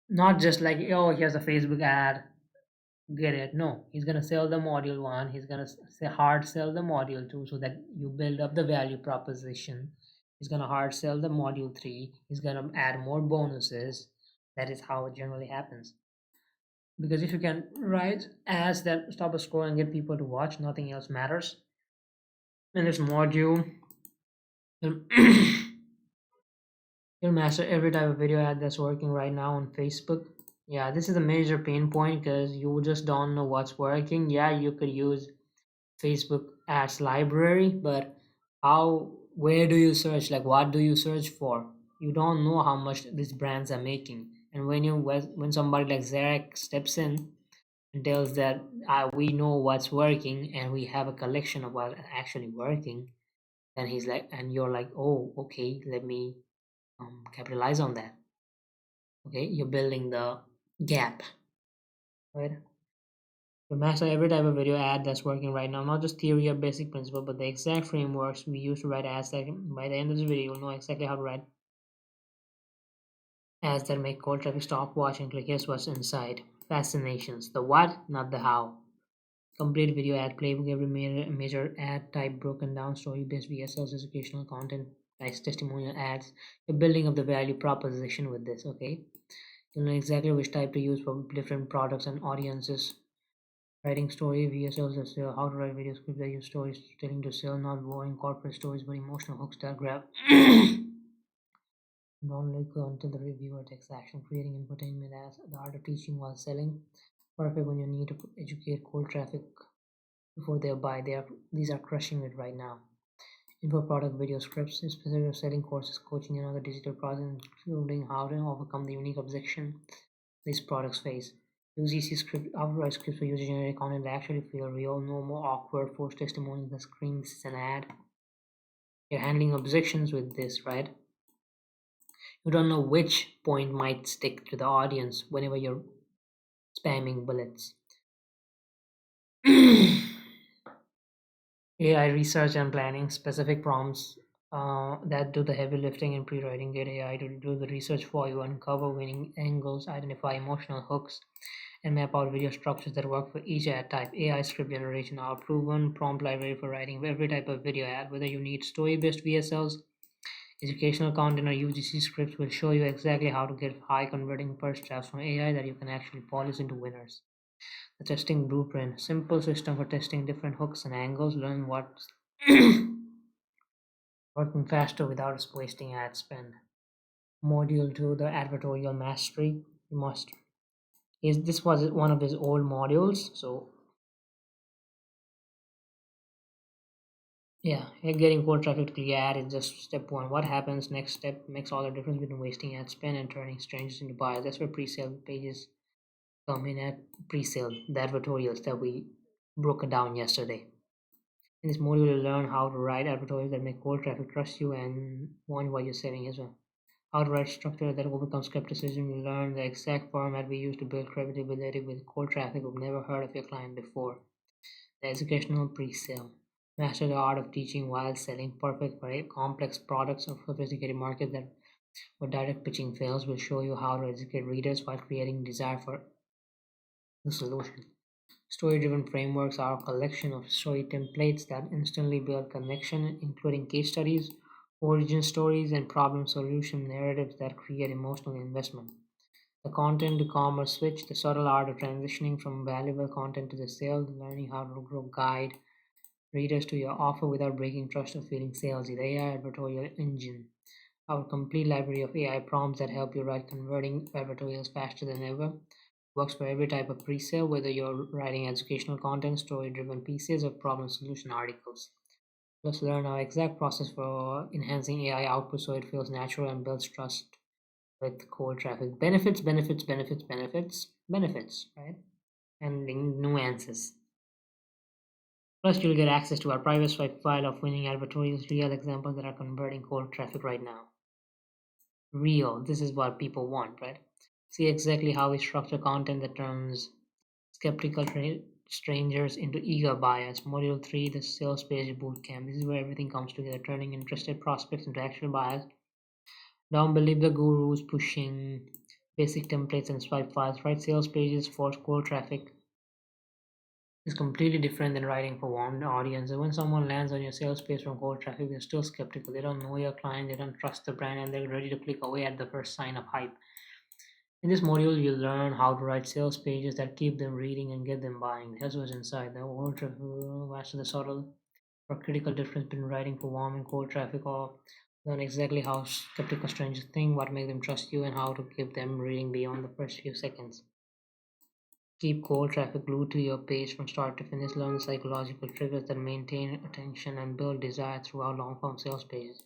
Not just like, oh, here's a Facebook ad, get it. No, he's gonna sell the module one. He's gonna say hard sell the module two, so that you build up the value proposition. He's gonna hard sell the module three. He's gonna add more bonuses. That is how it generally happens. Because if you can write ads that stop a score and get people to watch, nothing else matters. And this module, you'll, you'll master every type of video ad that's working right now on Facebook. Yeah, this is a major pain point because you just don't know what's working. Yeah, you could use Facebook ads library, but where do you search? Like, what do you search for? You don't know how much these brands are making. And when somebody like Zarak steps in and tells that we know what's working and we have a collection of what's actually working, then he's like, and you're like, oh, okay, let me capitalize on that. Okay, you're building the gap, right? To master every type of video ad that's working right now, not just theory or basic principle, but the exact frameworks we use to write ads. That by the end of this video, you'll know exactly how to write ads that make cold traffic stop, watch, and click. Here's what's inside. Fascinations. The what, not the how. Complete video ad playbook, every major ad type broken down, story-based VSLs, educational content, nice testimonial ads. You're building up the value proposition with this, okay? You'll know exactly which type to use for different products and audiences. Writing story VSLs as how to write video scripts that use stories telling to sell, not boring corporate stories, but emotional hooks that grab. Don't look until the reviewer takes action. Creating infotainment as the art of teaching while selling. Perfect when you need to educate cold traffic before they buy. These are crushing it right now. Info product video scripts, specific selling courses, coaching, and other digital products, including how to overcome the unique objection these products face. Use easy script, outright scripts for user-generated content that actually feel real. No more awkward forced testimonials that scream this is an ad. You're handling objections with this, right? You don't know which point might stick to the audience whenever you're spamming bullets. AI research and planning, specific prompts that do the heavy lifting and pre-writing. Get AI to do the research for you, uncover winning angles, identify emotional hooks, and map out video structures that work for each ad type. AI script generation, our proven prompt library for writing every type of video ad, whether you need story-based VSLs, educational content, or UGC scripts, will show you exactly how to get high converting first drafts from AI that you can actually polish into winners. The testing blueprint, simple system for testing different hooks and angles. Learn what's working faster without us wasting ad spend. Module 2, the advertorial mastery. You must is this was one of his old modules. So yeah, getting cold traffic to clear ad is just step one. What happens next step makes all the difference between wasting ad spend and turning strangers into buyers. That's where pre-sale pages come in at pre-sale, the advertorials that we broke it down yesterday. In this module, you'll learn how to write advertorials that make cold traffic trust you and want what you're selling as well. How to write structure that overcomes skepticism. You learn the exact format we use to build credibility with cold traffic who've never heard of your client before. The educational pre-sale. Master the art of teaching while selling, perfect for complex products or sophisticated markets that where direct pitching fails. Will show you how to educate readers while creating desire for the solution. Story-driven frameworks are a collection of story templates that instantly build connection, including case studies, origin stories, and problem solution narratives that create emotional investment. The content to commerce switch, the subtle art of transitioning from valuable content to the sale, learning how to grow guide readers to your offer without breaking trust or feeling salesy. The AI advertorial engine, our complete library of AI prompts that help you write converting advertorials faster than ever. Works for every type of pre-sale, whether you're writing educational content, story-driven pieces, or problem solution articles. Let's learn our exact process for enhancing AI output so it feels natural and builds trust with cold traffic. Benefits, benefits, benefits, benefits, benefits, right? And nuances. First, you'll get access to our private swipe file of winning advertorials, real examples that are converting cold traffic right now. Real, this is what people want, right? See exactly how we structure content that turns skeptical strangers into eager buyers. Module 3, the sales page bootcamp. This is where everything comes together, turning interested prospects into actual buyers. Don't believe the gurus pushing basic templates and swipe files. Write sales pages for cold traffic is completely different than writing for warm audience. When someone lands on your sales page from cold traffic, they're still skeptical. They don't know your client, they don't trust the brand, and they're ready to click away at the first sign of hype. In this module, you'll learn how to write sales pages that keep them reading and get them buying. Here's what's inside. The cold traffic, master the subtle or critical difference between writing for warm and cold traffic, or learn exactly how skeptical strangers think, what makes them trust you, and how to keep them reading beyond the first few seconds. Keep cold traffic glued to your page from start to finish. Learn the psychological triggers that maintain attention and build desire throughout long-form sales pages.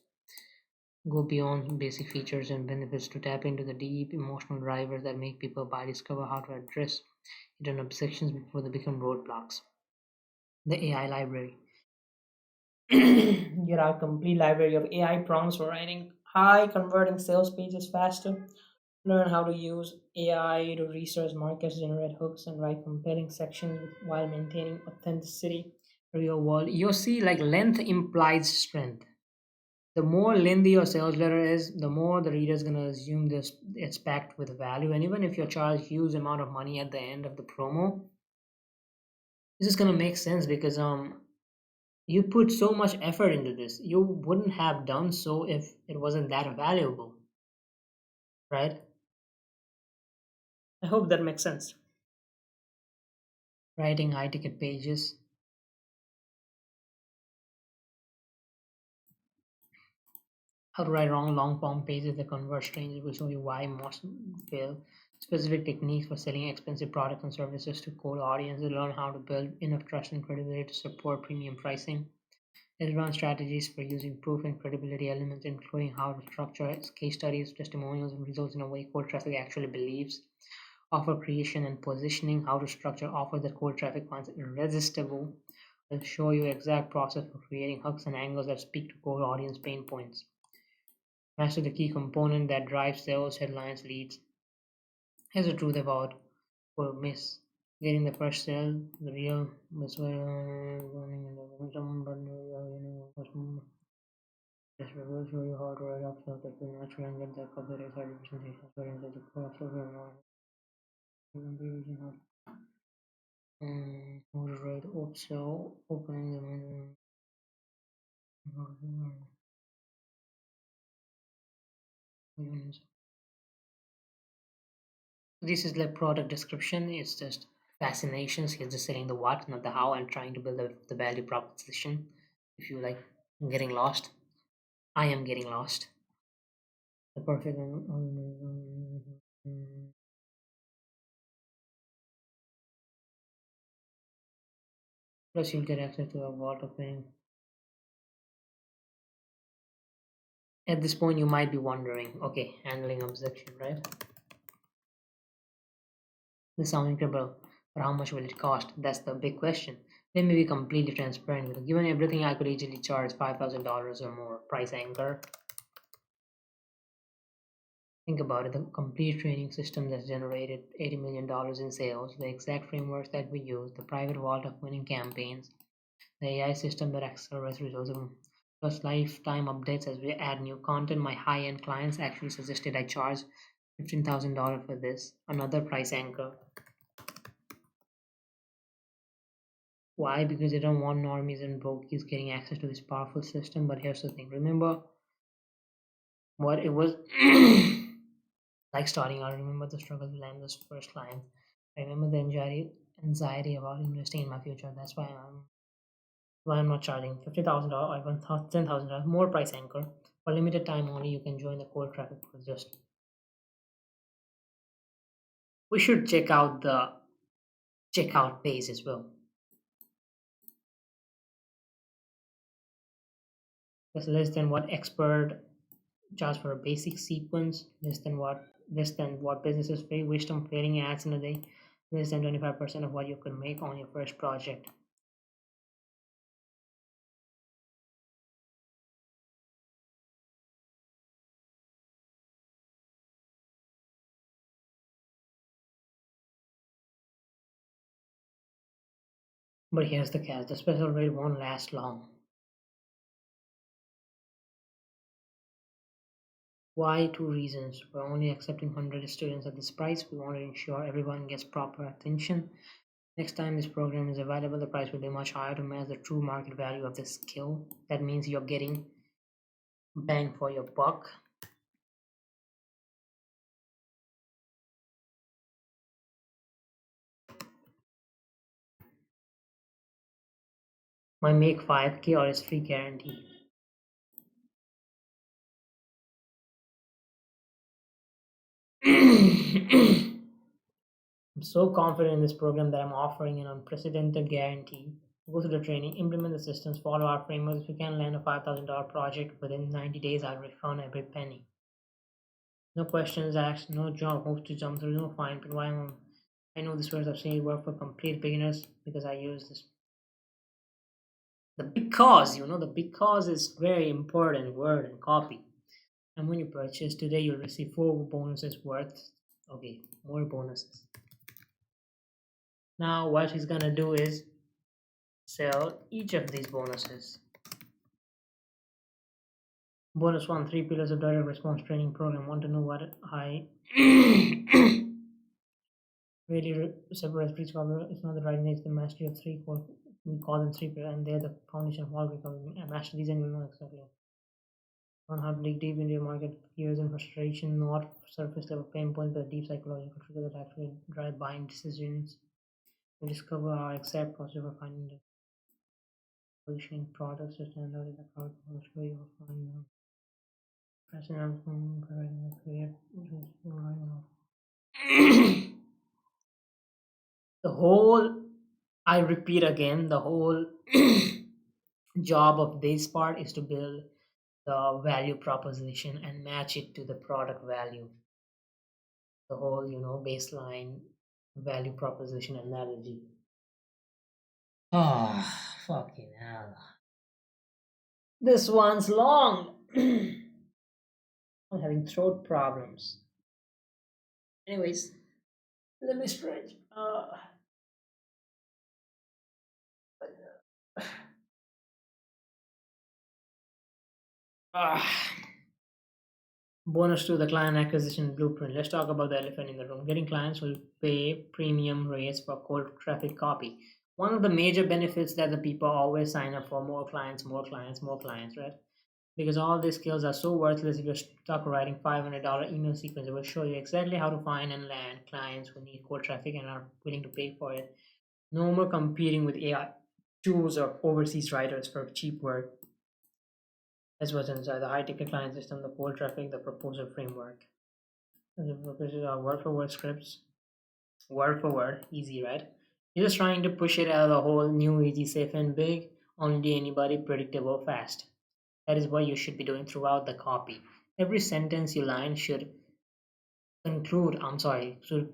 Go beyond basic features and benefits to tap into the deep emotional drivers that make people buy. Discover how to address hidden objections before they become roadblocks. The AI library. Get our complete library of AI prompts for writing high converting sales pages faster. Learn how to use AI to research markets, generate hooks, and write compelling sections while maintaining authenticity. Real world. You see, like length implies strength. The more lengthy your sales letter is, the more the reader is going to assume this it's packed with value. And even if you charge huge amount of money at the end of the promo, this is going to make sense because you put so much effort into this. You wouldn't have done so if it wasn't that valuable, right? I hope that makes sense. Writing high ticket pages. How to write long form pages that convert strangers will show you why most fail. Specific techniques for selling expensive products and services to cold audiences. Learn how to build enough trust and credibility to support premium pricing. Advanced strategies for using proof and credibility elements, including how to structure case studies, testimonials, and results in a way cold traffic actually believes. Offer creation and positioning, how to structure offers that cold traffic finds irresistible. Will show you exact process for creating hooks and angles that speak to cold audience pain points. Master the key component that drives sales, headlines, leads. Here's the truth about or miss. getting the first sale, the real, that's why running in the someone, but just will show you how to write up stuff that will naturally and get the copyright side representation. So inside the core of software and you can be using how to write up so opening the menu. This is like product description. It's just fascinations. He's just saying the what, not the how, and trying to build the value proposition. If you like getting lost, I am getting lost. The perfect plus you'll get access to a vault of things. At this point, you might be wondering, okay, handling objection, right? This sounds incredible, but how much will it cost? That's the big question. Let me be completely transparent with you. Given everything, I could easily charge $5,000 or more. Price anchor. Think about it, the complete training system that's generated $80 million in sales, the exact frameworks that we use, the private vault of winning campaigns, the AI system that accelerates results, plus lifetime updates as we add new content. My high-end clients actually suggested I charge $15,000 for this. Another price anchor. Why? Because they don't want normies and brokies getting access to this powerful system. But here's the thing. Remember what it was like starting out. Remember the struggle to land those first clients. I remember the anxiety about investing in my future. That's why I'm not charging $50,000 or even $10,000 more price anchor. For limited time only, you can join the cold traffic for just. We should check out the checkout page as well. That's less than what expert charge for a basic sequence, less than what businesses pay, waste on playing ads in a day, less than 25% of what you could make on your first project. But here's the catch, the special rate won't last long. Why? Two reasons. We're only accepting 100 students at this price. We want to ensure everyone gets proper attention. Next time this program is available, the price will be much higher to match the true market value of this skill. That means you're getting bang for your buck. My make 5K or is free guarantee. I'm so confident in this program that I'm offering an unprecedented guarantee. Go through the training, implement the systems, follow our frameworks. If you can land a $5,000 project within 90 days, I'll refund every penny. No questions asked, no job hoops to jump through, no fine print. I know this words I've seen it work for complete beginners because I use this. The because, the because is very important word and copy. And when you purchase today, you'll receive 4 bonuses worth, okay, more bonuses. Now, what he's gonna do is sell each of these bonuses. Bonus 1, 3 pillars of direct response training program. Want to know what I really separates each other? It's not the right name, it's the mastery of three core. We call them three pillars, and they're the foundation of all recovery. And master these, and you'll know exactly. Learn how to dig deep into your market fears and frustration, not surface level pain points, but deep psychological triggers that actually drive buying decisions. We discover our exact process for finding the positioning products to stand out in the crowd. I'll show you how to find them. Pressing on phone, providing a clear the whole, I repeat again, the whole job of this part is to build the value proposition and match it to the product value. The whole, baseline value proposition analogy. Oh, fucking hell. This one's long. I'm having throat problems. Anyways, let me stretch. Ah, bonus to the client acquisition blueprint. Let's talk about the elephant in the room. Getting clients will pay premium rates for cold traffic copy. One of the major benefits that the people always sign up for more clients, more clients, more clients, right? Because all these skills are so worthless if you're stuck writing $500 email sequence. It will show you exactly how to find and land clients who need cold traffic and are willing to pay for it. No more competing with AI tools or overseas writers for cheap work. This was inside the high-ticket client system, the cold traffic, the proposal framework. The proposals are word for word scripts, word for word, easy, right? You're just trying to push it out of the whole new, easy, safe, and big, only anybody, predictable, fast. That is what you should be doing throughout the copy. Every sentence you line should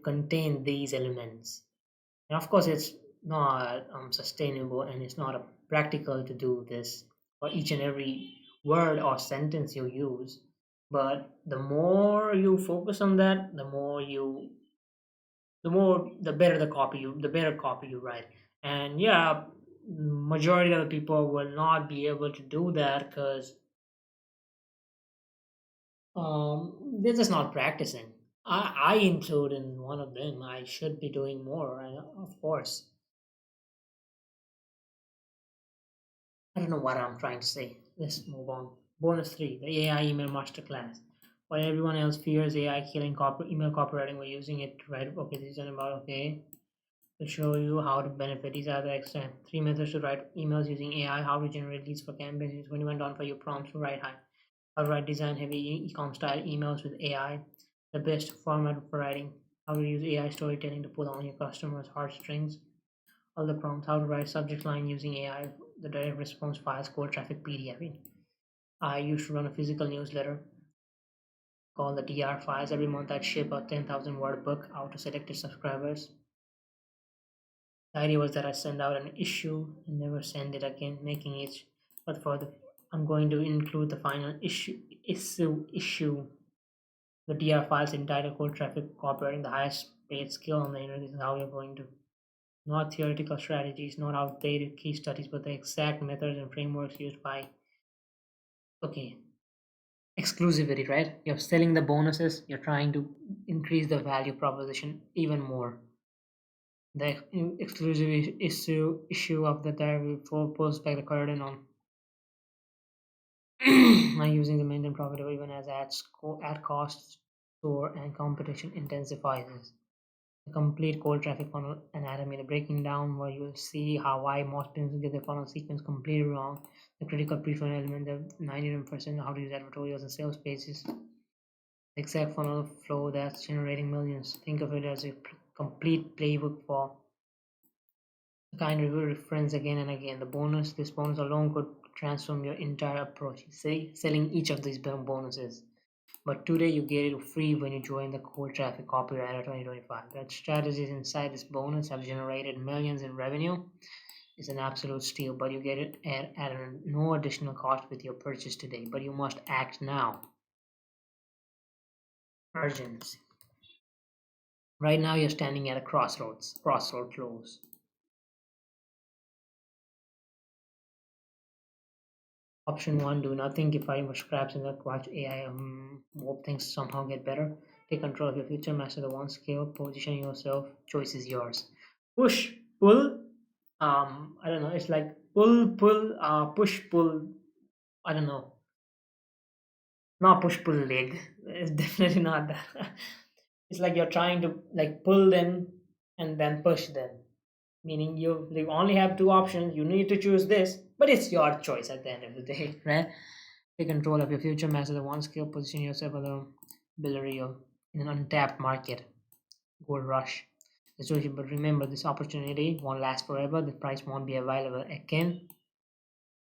contain these elements. And of course, it's not sustainable and it's not practical to do this for each and every word or sentence you use. But the more you focus on that, the better copy you write. And yeah, majority of the people will not be able to do that because they're just not practicing. I include in one of them. I should be doing more, of course. I don't know what I'm trying to say. Let's move on. Bonus 3, the AI email masterclass. While everyone else fears AI killing email copywriting, we're using it to write. Okay, this is about okay. To show you how to benefit. These are the extent. 3 methods to write emails using AI. How to generate leads for campaigns. 21 down for your prompts to write high. How to write design heavy e-com style emails with AI. The best format for writing. How to use AI storytelling to pull on your customers' heartstrings. All the prompts. How to write subject line using AI. The direct response files, cold traffic PDF. I used to run a physical newsletter called the DR files. Every month I'd ship a 10,000 word book out to selected subscribers. The idea was that I send out an issue and never send it again, making it. But for the, I'm going to include the final issue. The DR files entitled "Cold Traffic Cooperating the Highest Paid Skill on the Internet." This is how you're going to. Not theoretical strategies, not outdated case studies, but the exact methods and frameworks used by. Okay, exclusivity, right? You're selling the bonuses. You're trying to increase the value proposition even more. The exclusive issue of the direct for post by the curtain on by using the maintain profitable even as ad costs soar and competition intensifies. The complete cold traffic funnel anatomy, the breaking down where you'll see how why most businesses get their funnel sequence completely wrong. The critical pre-funnel element, the 99% how to use advertorials and sales pages. The exact funnel flow that's generating millions. Think of it as a complete playbook for the kind of reference again and again. This bonus alone could transform your entire approach. Say selling each of these bonuses. But today you get it free when you join the Cold Traffic Copywriter 2025. That strategies inside this bonus have generated millions in revenue. It's an absolute steal, but you get it at no additional cost with your purchase today. But you must act now. Urgency. Right now you're standing at a crossroad close. Option 1, do nothing, give 5 scraps in the watch AI, hope things somehow get better. Take control of your future, master the one skill, position yourself, choice is yours. Push, pull, I don't know, it's like pull, push, pull, I don't know, not push, pull leg. It's definitely not that. It's like you're trying to like pull them and then push them. Meaning you only have two options, you need to choose this, but it's your choice at the end of the day, right? Take control of your future, master the one skill, position yourself as a ability in an untapped market. Gold rush. But remember, this opportunity won't last forever. The price won't be available again.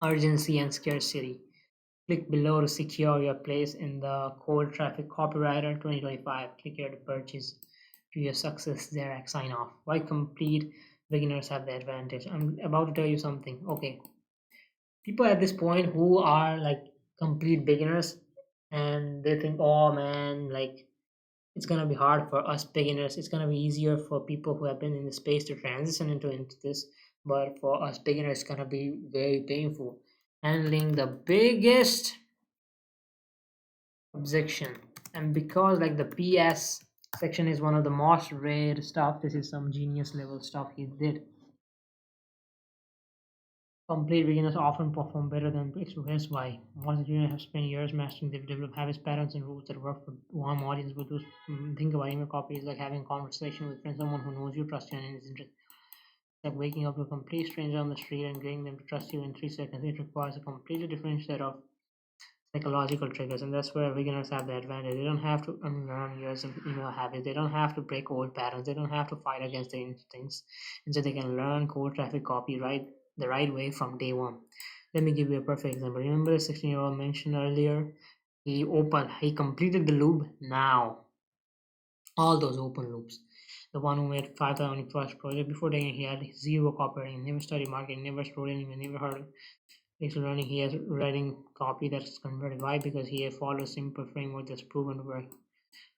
Urgency and scarcity. Click below to secure your place in the Cold Traffic Copywriter 2025. Click here to purchase to your success Zarak sign off. Why complete beginners have the advantage? I'm about to tell you something. Okay, people at this point who are like complete beginners and they think, oh man, like it's gonna be hard for us beginners. It's gonna be easier for people who have been in the space to transition into this, but for us beginners, it's gonna be very painful. Handling the biggest objection. And because like the PS section is one of the most rare stuff, this is some genius level stuff he did. Complete beginners often perform better than breaks. Here's why. Most beginners have spent years mastering. They've developed habits, patterns, and rules that work for warm audience. But those think about email copy is like having a conversation with friends, someone who knows you, trusts you, and is interested. Like waking up to a complete stranger on the street and getting them to trust you in 3 seconds. It requires a completely different set of psychological triggers, and that's where beginners have the advantage. They don't have to unlearn years of email habits. They don't have to break old patterns. They don't have to fight against their instincts. Instead, they can learn cold traffic copy right the right way from day one. Let me give you a perfect example. Remember the 16-year-old mentioned earlier? He completed the loop now. All those open loops. The one who made 5,000 on his first project before that he had zero copywriting, never studied marketing, never wrote anything, never heard Thanks to learning, he has writing copy that's converted. Why? Because he follows a simple framework that's proven to work.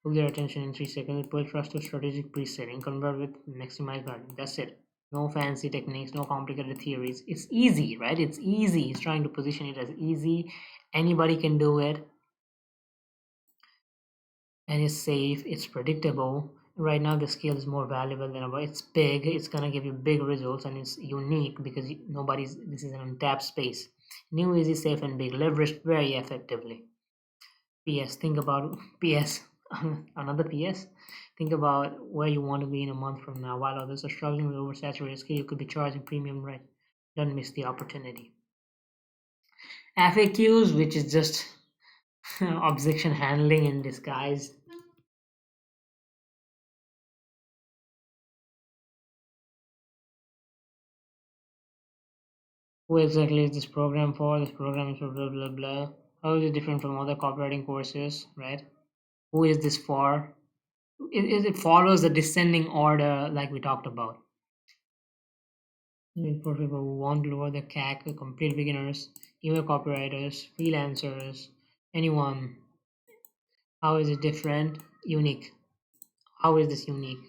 Hook their attention in 3 seconds, build trust to strategic pre-setting, convert with maximize value. That's it. No fancy techniques, no complicated theories. It's easy, right? It's easy. He's trying to position it as easy. Anybody can do it. And it's safe, it's predictable. Right now the scale is more valuable than ever. It's big, it's gonna give you big results, and it's unique because nobody's this is an untapped space. New, easy, safe, and big, leveraged very effectively. PS, think about PS, another PS. Think about where you want to be in a month from now. While others are struggling with oversaturated scale, you could be charging premium rent. Don't miss the opportunity. FAQs, which is just objection handling in disguise. Who exactly is this program for? This program is for blah blah blah. How is it different from other copywriting courses, right? Who is this for? It follows the descending order like we talked about. For people who want to lower the CAC, complete beginners, email copywriters, freelancers, anyone. How is it different? Unique. How is this unique?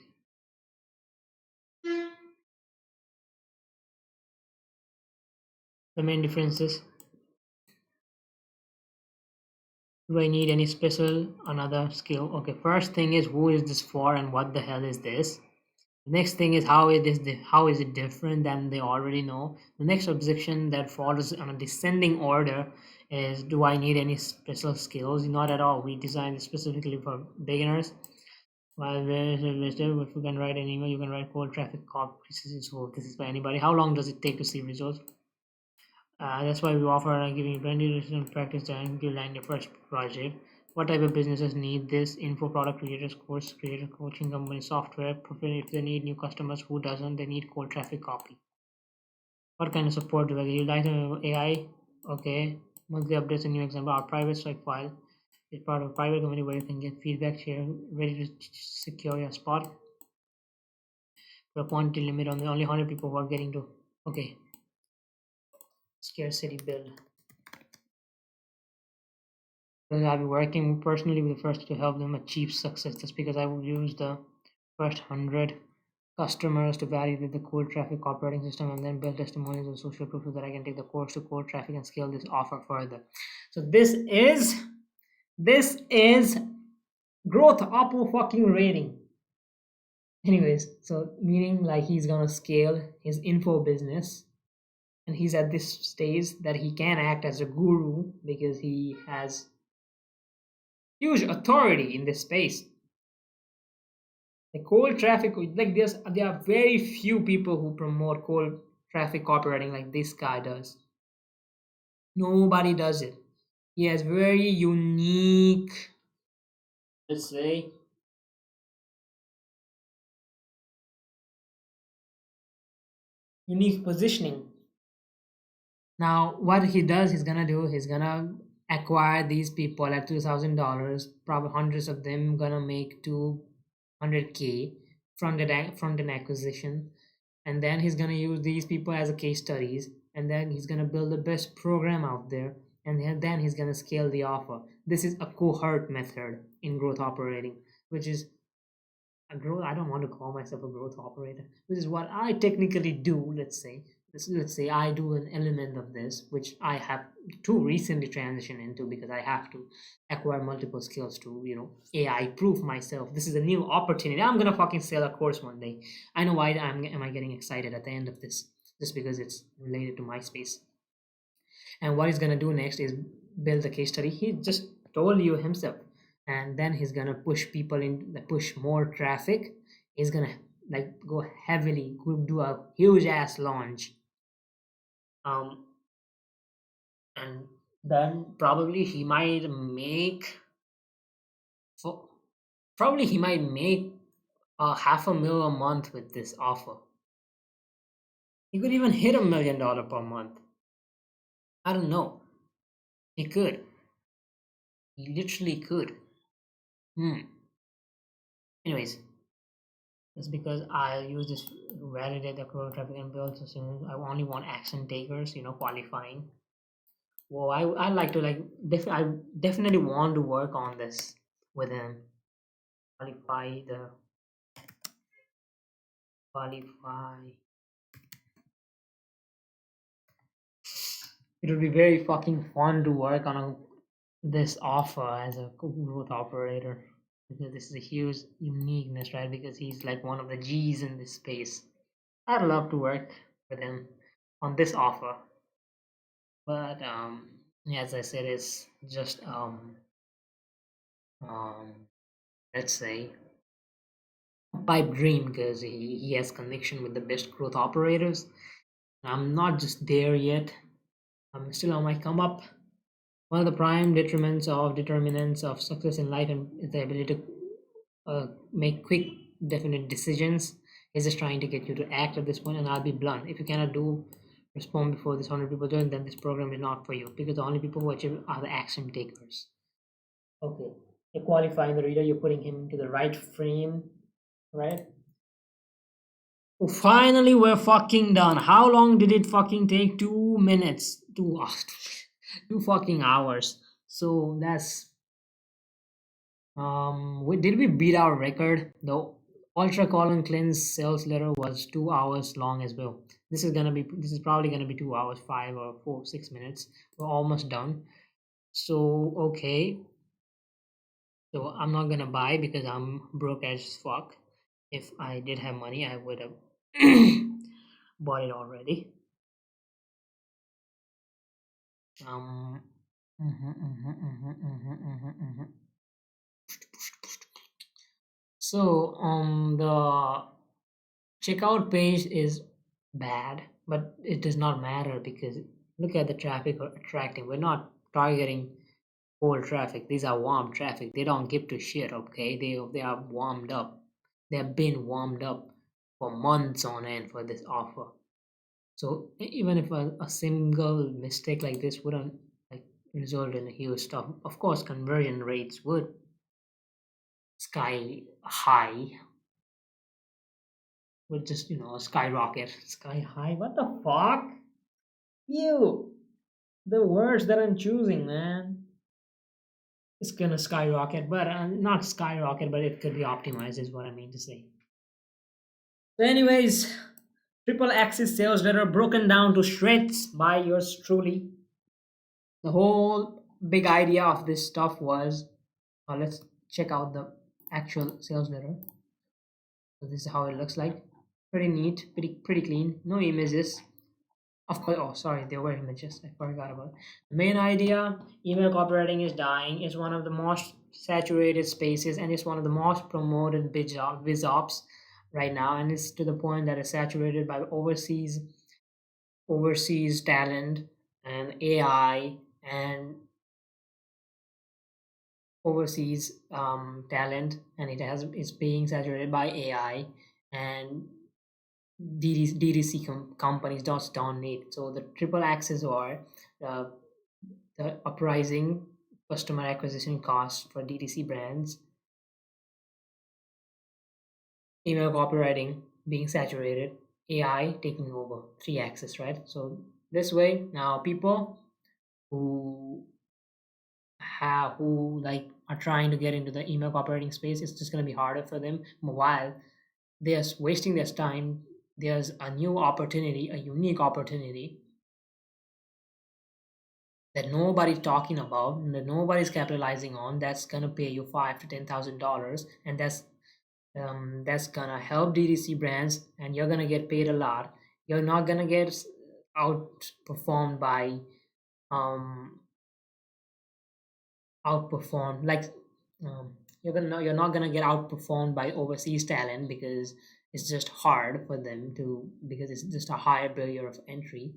The main differences. Do I need any special another skill? Okay, first thing is who is this for and what the hell is this? The next thing is how is it different than they already know? The next objection that follows on a descending order is do I need any special skills? Not at all. We designed it specifically for beginners. While if you can write an email, you can write cold traffic copy. So this is for anybody. How long does it take to see results? That's why we offer giving you plenty of practice and you land your first project. What type of businesses need this? Info product creators, course creator, coaching company, software. If they need new customers, who doesn't? They need cold traffic copy. What kind of support do I get? You like AI? Okay. Monthly updates and new example. Our private strike file is part of a private community where you can get feedback, share, ready to secure your spot. The quantity limit on the only 100 people who are getting to. Okay. Scarcity build. I'll be working personally with the first to help them achieve success. That's because I will use the first 100 customers to validate the cold traffic operating system and then build testimonials and social proof so that I can take the course to cold traffic and scale this offer further. So this is growth oppo fucking rating. Anyways, so meaning like he's gonna scale his info business and he's at this stage that he can act as a guru because he has huge authority in this space. The cold traffic, like there are very few people who promote cold traffic copywriting like this guy does. Nobody does it. He has very unique, let's say, unique positioning. Now, what he does, he's gonna do, he's gonna acquire these people at $2,000. Probably hundreds of them gonna make 200K front end acquisition, and then he's gonna use these people as a case studies, and then he's gonna build the best program out there, and then he's gonna scale the offer. This is a cohort method in growth operating, which is a growth. I don't want to call myself a growth operator, which is what I technically do. Let's say let's say I do an element of this, which I have to recently transition into because I have to acquire multiple skills to, AI proof myself. This is a new opportunity. I'm gonna fucking sell a course one day. I know why am I getting excited at the end of this, just because it's related to my space. And what he's gonna do next is build a case study. He just told you himself, and then he's gonna push people in, push more traffic. He's gonna like go heavily, go do a huge ass launch. Um, and then probably he might make so probably he might make a half a mil a month with this offer. He could even hit $1 million per month. I don't know. He could. He literally could. Hmm. Anyways, it's because I use this to validate the crowd traffic and build system. I only want action takers, qualifying. Well, I like to I definitely want to work on this with him. Qualify the qualify. It would be very fucking fun to work on this offer as a growth operator because this is a huge uniqueness, right? Because he's like one of the G's in this space. I'd love to work with him on this offer, but as I said, it's just um, let's say a pipe dream because he has connection with the best growth operators. I'm not just there yet. I'm still on my come up. One of the prime determinants of success in life and is the ability to make quick, definite decisions. He's just trying to get you to act at this point, and I'll be blunt. If you cannot do respond before this 100 people join, then this program is not for you because the only people who achieve are the action takers. Okay, you're qualifying the reader, you're putting him into the right frame, right? Finally, we're fucking done. How long did it fucking take? 2 minutes. 2 fucking hours. So that's did we beat our record? The ultra colon cleanse sales letter was 2 hours long as well. This is probably gonna be 2 hours, 5 or 4, 6 minutes. We're almost done. So okay. So I'm not gonna buy because I'm broke as fuck. If I did have money, I would have bought it already. Um, So the checkout page is bad, but it does not matter because look at the traffic we're attracting. We're not targeting cold traffic. These are warm traffic. They don't give to shit. Okay, they are warmed up. They have been warmed up for months on end for this offer. So even if a single mistake like this wouldn't like result in a huge stuff, of course conversion rates would sky high, would just skyrocket, sky high. What the fuck? You, the words that I'm choosing, man. It's gonna skyrocket, but not skyrocket, but it could be optimized, is what I mean to say. So, anyways, triple axis sales letter broken down to shreds by yours truly. The whole big idea of this stuff was let's check out the actual sales letter. So this is how it looks like. Pretty neat, pretty clean. No images. Of course. Oh, sorry, there were images. I forgot about. The main idea: email copywriting is dying. It's one of the most saturated spaces, and it's one of the most promoted biz ops right now. And it's to the point that it's saturated by overseas talent and AI and overseas talent, and it's being saturated by AI and DDC companies don't need. So the triple axis or uh, the uprising customer acquisition cost for DTC brands, email copywriting being saturated, AI taking over, three axis, right? So this way now people who who like are trying to get into the email copywriting space, it's just going to be harder for them while they're wasting their time there's a new opportunity, a unique opportunity that nobody's talking about, that nobody's capitalizing on. That's gonna pay you $5 to $10,000, and that's gonna help DTC brands, and you're gonna get paid a lot. You're not gonna get outperformed by um outperformed like you're not gonna get outperformed by overseas talent, because it's just hard for them to, because it's just a higher barrier of entry.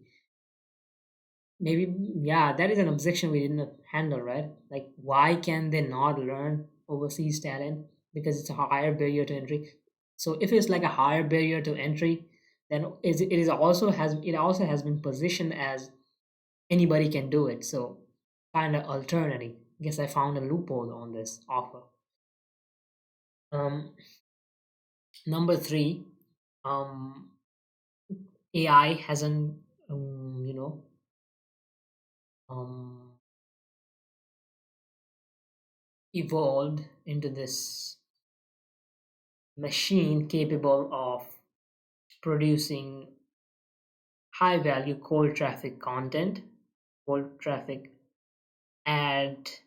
Maybe, yeah, that is an objection we didn't handle, right? Like, why can they not learn overseas talent? Because it's a higher barrier to entry. So if it's like a higher barrier to entry, then it also has been positioned as anybody can do it. So kind of alternative. Guess I found a loophole on this offer. Um, Number three, um, AI hasn't, you know, um, evolved into this machine capable of producing high value cold traffic content, cold traffic ads,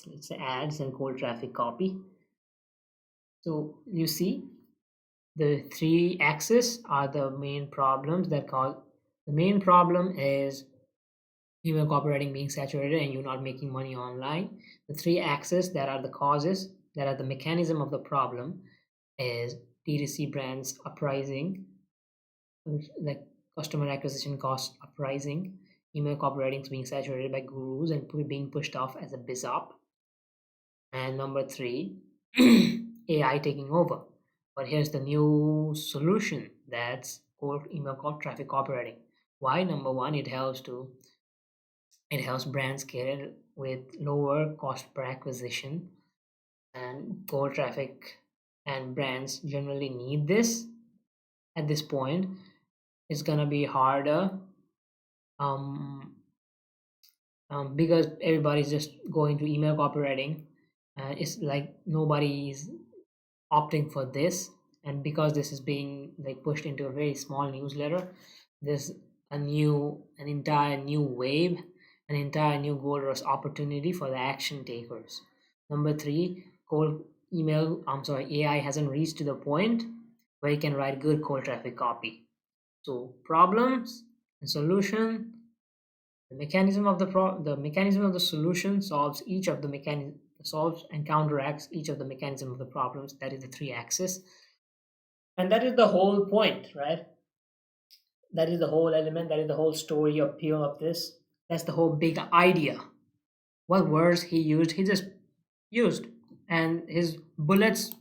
let's say ads and cold traffic copy. So you see, the three axes are the main problems that cause. The main problem is email copywriting being saturated and you're not making money online. The three axes that are the causes, that are the mechanism of the problem, is DTC brands uprising, like customer acquisition costs uprising, email copywriting is being saturated by gurus and being pushed off as a biz op, and number three, AI taking over. But here's the new solution, that's called email traffic copywriting. Why? Number one, it helps brands scale with lower cost per acquisition, and cold traffic and brands generally need this at this point. It's gonna be harder, um, because everybody's just going to email copywriting. It's like nobody is opting for this, and because this is being like pushed into a very small newsletter, there's an entire new wave, an entire new gold rush opportunity for the action takers. Number three, cold AI hasn't reached to the point where you can write good cold traffic copy. So problems and solution, the mechanism of the solution solves each of the mechanism solves and counteracts each of the mechanism of the problems. That is the three axis, and that is the whole point, right? That is the whole element. That is the whole story appeal of this. That's the whole big idea. What words he used, he just used, and his bullets.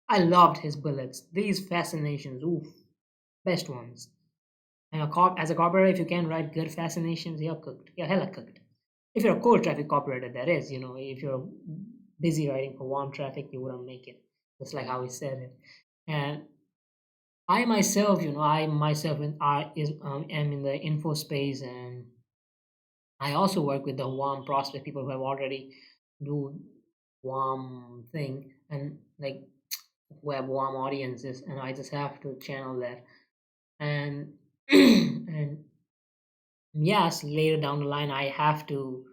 I loved his bullets. These fascinations, oof, best ones. And as a copywriter, if you can write good fascinations, you're cooked. You're hella cooked. If you're a cold traffic copywriter, that is, if you're busy writing for warm traffic, you wouldn't make it. That's like how he said it. And I myself am in the info space, and I also work with the warm prospect people who have already do warm thing, and like who have warm audiences, and I just have to channel that. And and yes, later down the line, I have to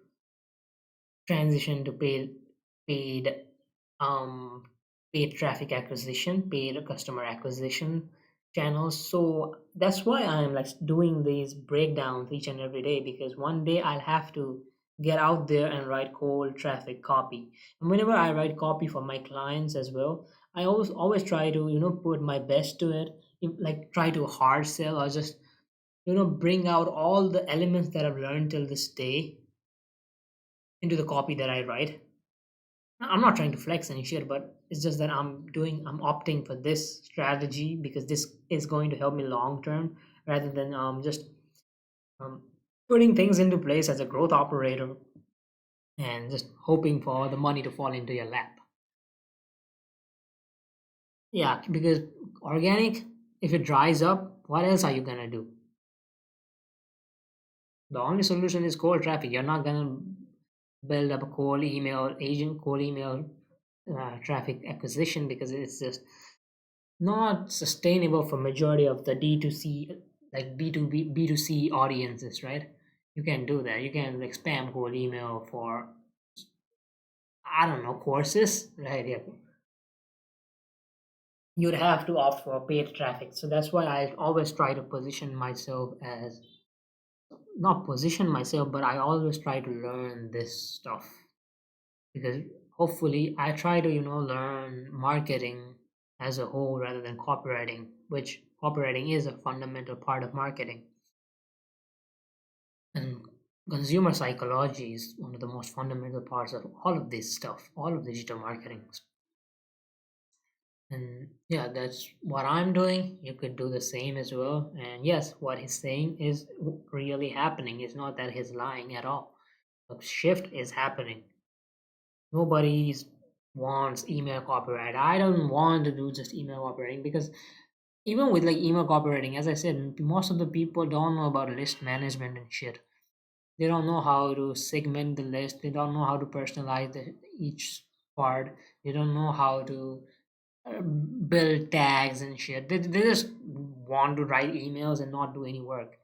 transition to paid um paid traffic acquisition, paid customer acquisition channels. So that's why I'm like doing these breakdowns each and every day, because one day I'll have to get out there and write cold traffic copy. And whenever I write copy for my clients as well, I always try to put my best to it. Like try to hard sell, or just bring out all the elements that I've learned till this day into the copy that I write. I'm not trying to flex any shit, but it's just that I'm opting for this strategy because this is going to help me long term, rather than just um, putting things into place as a growth operator and just hoping for the money to fall into your lap. Yeah, because organic, if it dries up, what else are you gonna do? The only solution is cold traffic. You're not gonna build up a cold email traffic acquisition, because it's just not sustainable for majority of the D2C, like B2C audiences, right? You can do that. You can like spam cold email for, I don't know, courses, right? Yeah. You'd have to opt for paid traffic. So that's why I always try to position myself as, not position myself, but I always try to learn this stuff, because hopefully I try to, learn marketing as a whole rather than copywriting, which copywriting is a fundamental part of marketing. And consumer psychology is one of the most fundamental parts of all of this stuff, all of digital marketing. And yeah, that's what I'm doing. You could do the same as well. And yes, what he's saying is really happening. It's not that he's lying at all. The shift is happening. Nobody wants email copyright. I don't want to do just email copywriting, because even with like email copywriting, as I said, most of the people don't know about list management and shit. They don't know how to segment the list. They don't know how to personalize each part. They don't know how to build tags and shit. They just want to write emails and not do any work.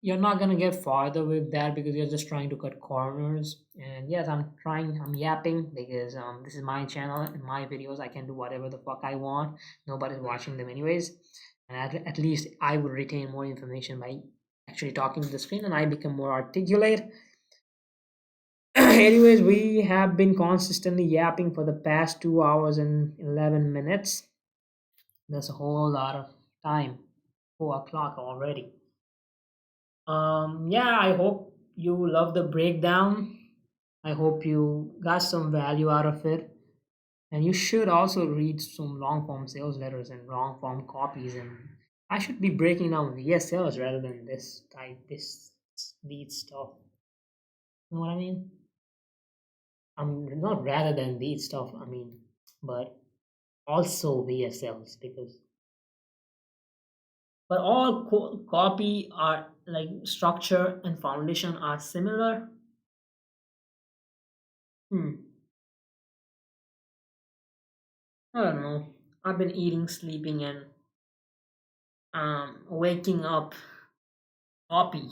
You're not gonna get farther with that, because you're just trying to cut corners. And yes, I'm yapping, because this is my channel and my videos. I can do whatever the fuck I want. Nobody's watching them anyways. And at least I will retain more information by actually talking to the screen, and I become more articulate. Anyways, we have been consistently yapping for the past 2 hours and 11 minutes. That's a whole lot of time. 4 o'clock already. Yeah, I hope you love the breakdown. I hope you got some value out of it. And you should also read some long form sales letters and long form copies. And I should be breaking down VSLs rather than this type, this lead stuff. You know what I mean? I'm not rather than these stuff, I mean, but also VSLs, because but all copy are like structure and foundation are similar. Hmm. I don't know. I've been eating, sleeping, and waking up copy.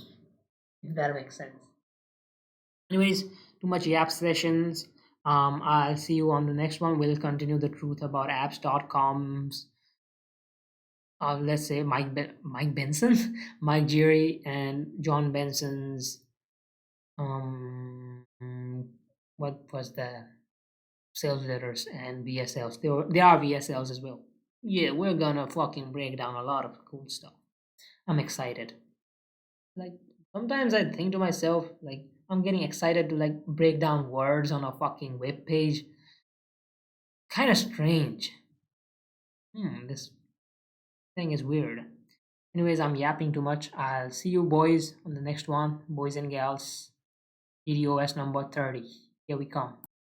If that makes sense. Anyways, too much yap sessions. I'll see you on the next one. We'll continue the truth about apps.com's. Let's say Mike Benson, Mike Jerry, and John Benson's. What was the sales letters and VSLs? They are VSLs as well. Yeah, we're gonna fucking break down a lot of cool stuff. I'm excited. Like sometimes I think to myself, like I'm getting excited to like break down words on a fucking web page. Kind of strange. This thing is weird. Anyways, I'm yapping too much. I'll see you boys on the next one, boys and gals. DDOS number 30. Here we come.